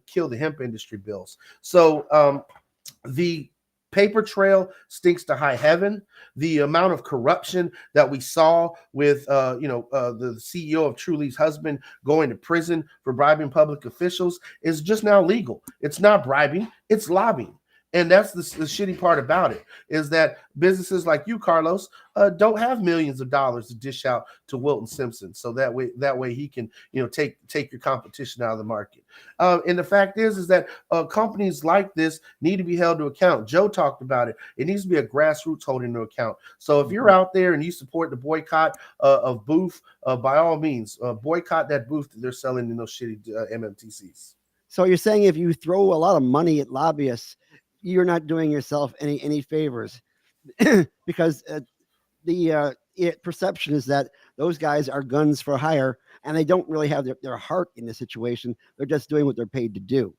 kill the hemp industry bills. So the paper trail stinks to high heaven. The amount of corruption that we saw with, the CEO of Trulieve's husband going to prison for bribing public officials is just now legal. It's not bribing, it's lobbying. And that's the shitty part about it, is that businesses like you, Carlos, don't have millions of dollars to dish out to Wilton Simpson. So that way he can, take your competition out of the market. And the fact is that companies like this need to be held to account. Joe talked about it. It needs to be a grassroots holding to account. So if you're out there and you support the boycott of booth, by all means, boycott that booth that they're selling in those shitty MMTCs. So you're saying if you throw a lot of money at lobbyists, you're not doing yourself any favors, because the perception is that those guys are guns for hire, and they don't really have their heart in the situation. They're just doing what they're paid to do.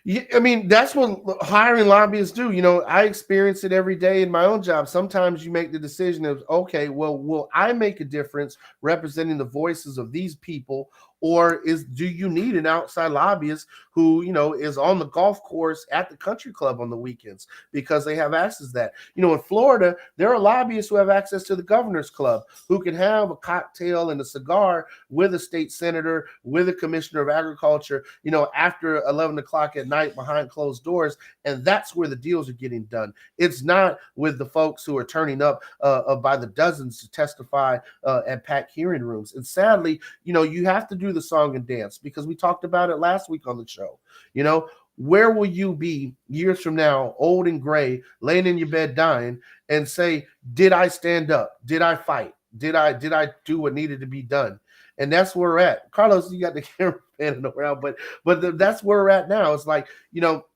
Yeah, I mean, that's what hiring lobbyists do. You know, I experience it every day in my own job. Sometimes you make the decision of, okay, well, will I make a difference representing the voices of these people? Or do you need an outside lobbyist who, is on the golf course at the country club on the weekends because they have access to that? In Florida, there are lobbyists who have access to the governor's club, who can have a cocktail and a cigar with a state senator, with a commissioner of agriculture, after 11 o'clock at night behind closed doors. And that's where the deals are getting done. It's not with the folks who are turning up by the dozens to testify at packed hearing rooms. And sadly, you have to do the song and dance, because we talked about it last week on the show. Where will you be years from now, old and gray, laying in your bed dying, and say, did I stand up? Did I fight? Did I do what needed to be done? And that's where we're at. Carlos, you got the camera panning around, but that's where we're at now. It's like,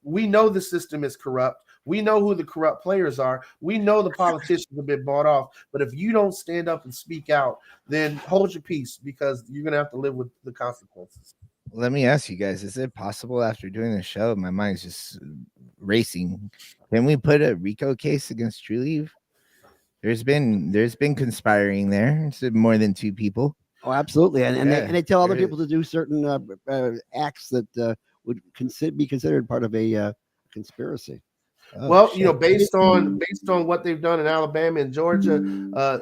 we know the system is corrupt. We know who the corrupt players are. We know the politicians have been bought off. But if you don't stand up and speak out, then hold your peace, because you're going to have to live with the consequences. Let me ask you guys, is it possible after doing the show, my mind's just racing, can we put a RICO case against Trulieve? There's been conspiring there. It's more than two people. Oh, absolutely. And they tell other there people to do certain acts that would be considered part of a conspiracy. Oh, Well, shit. based on what they've done in Alabama and Georgia,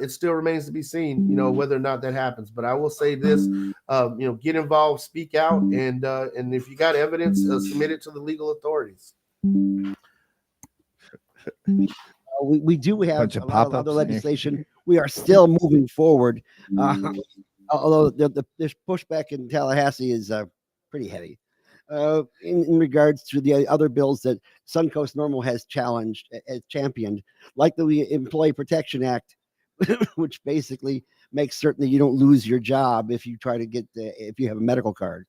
it still remains to be seen, whether or not that happens. But I will say this, get involved, speak out, and if you got evidence, submit it to the legal authorities. We do have Bunch of a lot of pop-ups other in here. legislation. We are still moving forward, although this pushback in Tallahassee is pretty heavy. In regards to the other bills that Suncoast Normal has championed, like the Employee Protection Act, which basically makes certain that you don't lose your job if you try to if you have a medical card.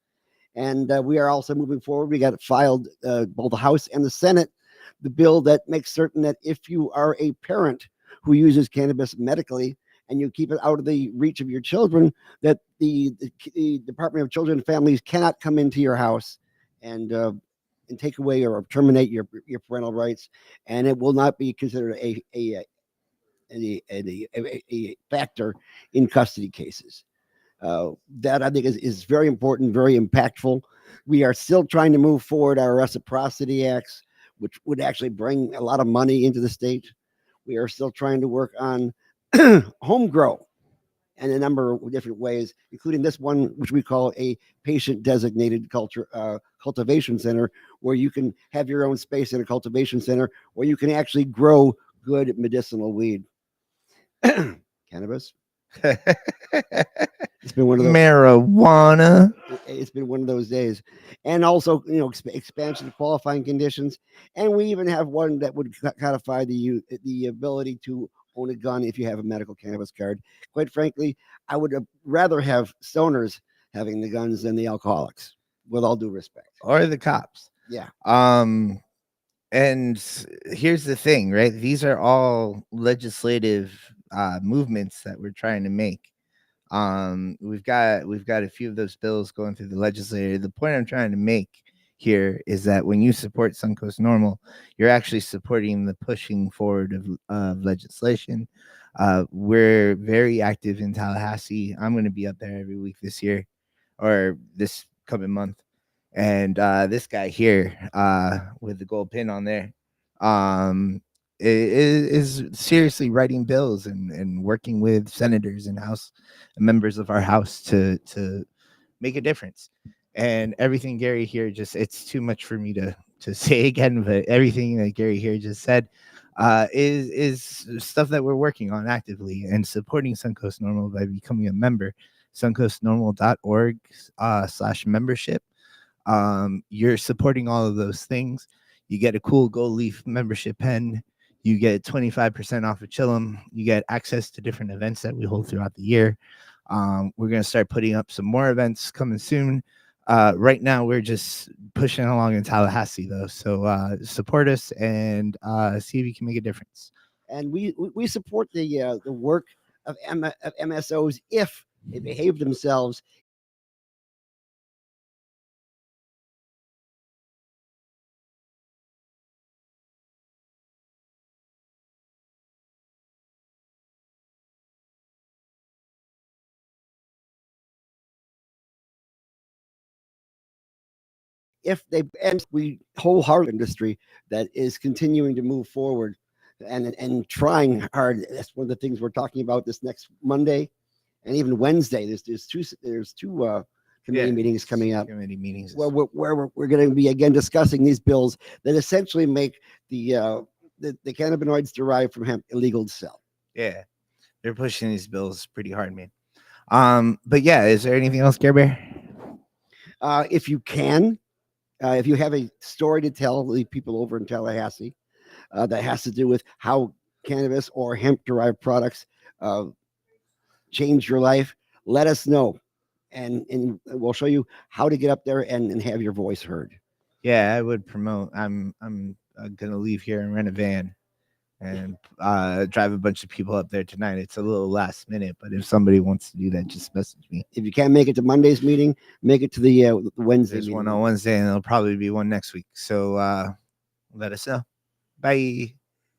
And we are also moving forward. We got it filed both the House and the Senate, the bill that makes certain that if you are a parent who uses cannabis medically and you keep it out of the reach of your children, that the Department of Children and Families cannot come into your house and take away or terminate your parental rights, and it will not be considered a factor in custody cases. That I think is very important, very impactful. We are still trying to move forward our reciprocity acts, which would actually bring a lot of money into the state. We are still trying to work on home grow and a number of different ways, including this one, which we call a patient designated cultivation center, where you can have your own space in a cultivation center where you can actually grow good medicinal weed. Cannabis. It's been one of those marijuana. It's been one of those days. And also, expansion of qualifying conditions. And we even have one that would codify the ability to own a gun if you have a medical cannabis card. Quite frankly, I would rather have stoners having the guns than the alcoholics, with all due respect. Or the cops. Yeah. And here's the thing, right? These are all legislative movements that we're trying to make. We've got a few of those bills going through the legislature. The point I'm trying to make here is that when you support Suncoast Normal, you're actually supporting the pushing forward of legislation. We're very active in Tallahassee. I'm going to be up there every week this year, or this coming month. And this guy here with the gold pin on there is seriously writing bills and working with senators and House members of our House to make a difference. And everything Gary here it's too much for me to say again, but everything that Gary here just said is stuff that we're working on actively and supporting Suncoast Normal by becoming a member. suncoastnormal.org/membership. You're supporting all of those things. You get a cool gold leaf membership pen. You get 25% off of Chillum. You get access to different events that we hold throughout the year. We're going to start putting up some more events coming soon. Right now, we're just pushing along in Tallahassee, though. So support us and see if you can make a difference. And we support the work of MSOs if they behave themselves. We wholehearted industry that is continuing to move forward and trying hard. That's one of the things we're talking about this next Monday and even Wednesday. There's two committee meetings coming up. Committee meetings where we're going to be again discussing these bills that essentially make the cannabinoids derived from hemp illegal to sell. Yeah, they're pushing these bills pretty hard, man. But yeah, is there anything else, Care Bear? If you can. If you have a story to tell the people over in Tallahassee that has to do with how cannabis or hemp-derived products change your life, let us know, and we'll show you how to get up there and have your voice heard. Yeah, I would promote. I'm gonna leave here and rent a van and drive a bunch of people up there tonight. It's a little last minute, but if somebody wants to do that, just message me. If you can't make it to Monday's meeting, make it to the Wednesday There's meeting. one on Wednesday, and there'll probably be one next week. So let us know. Bye.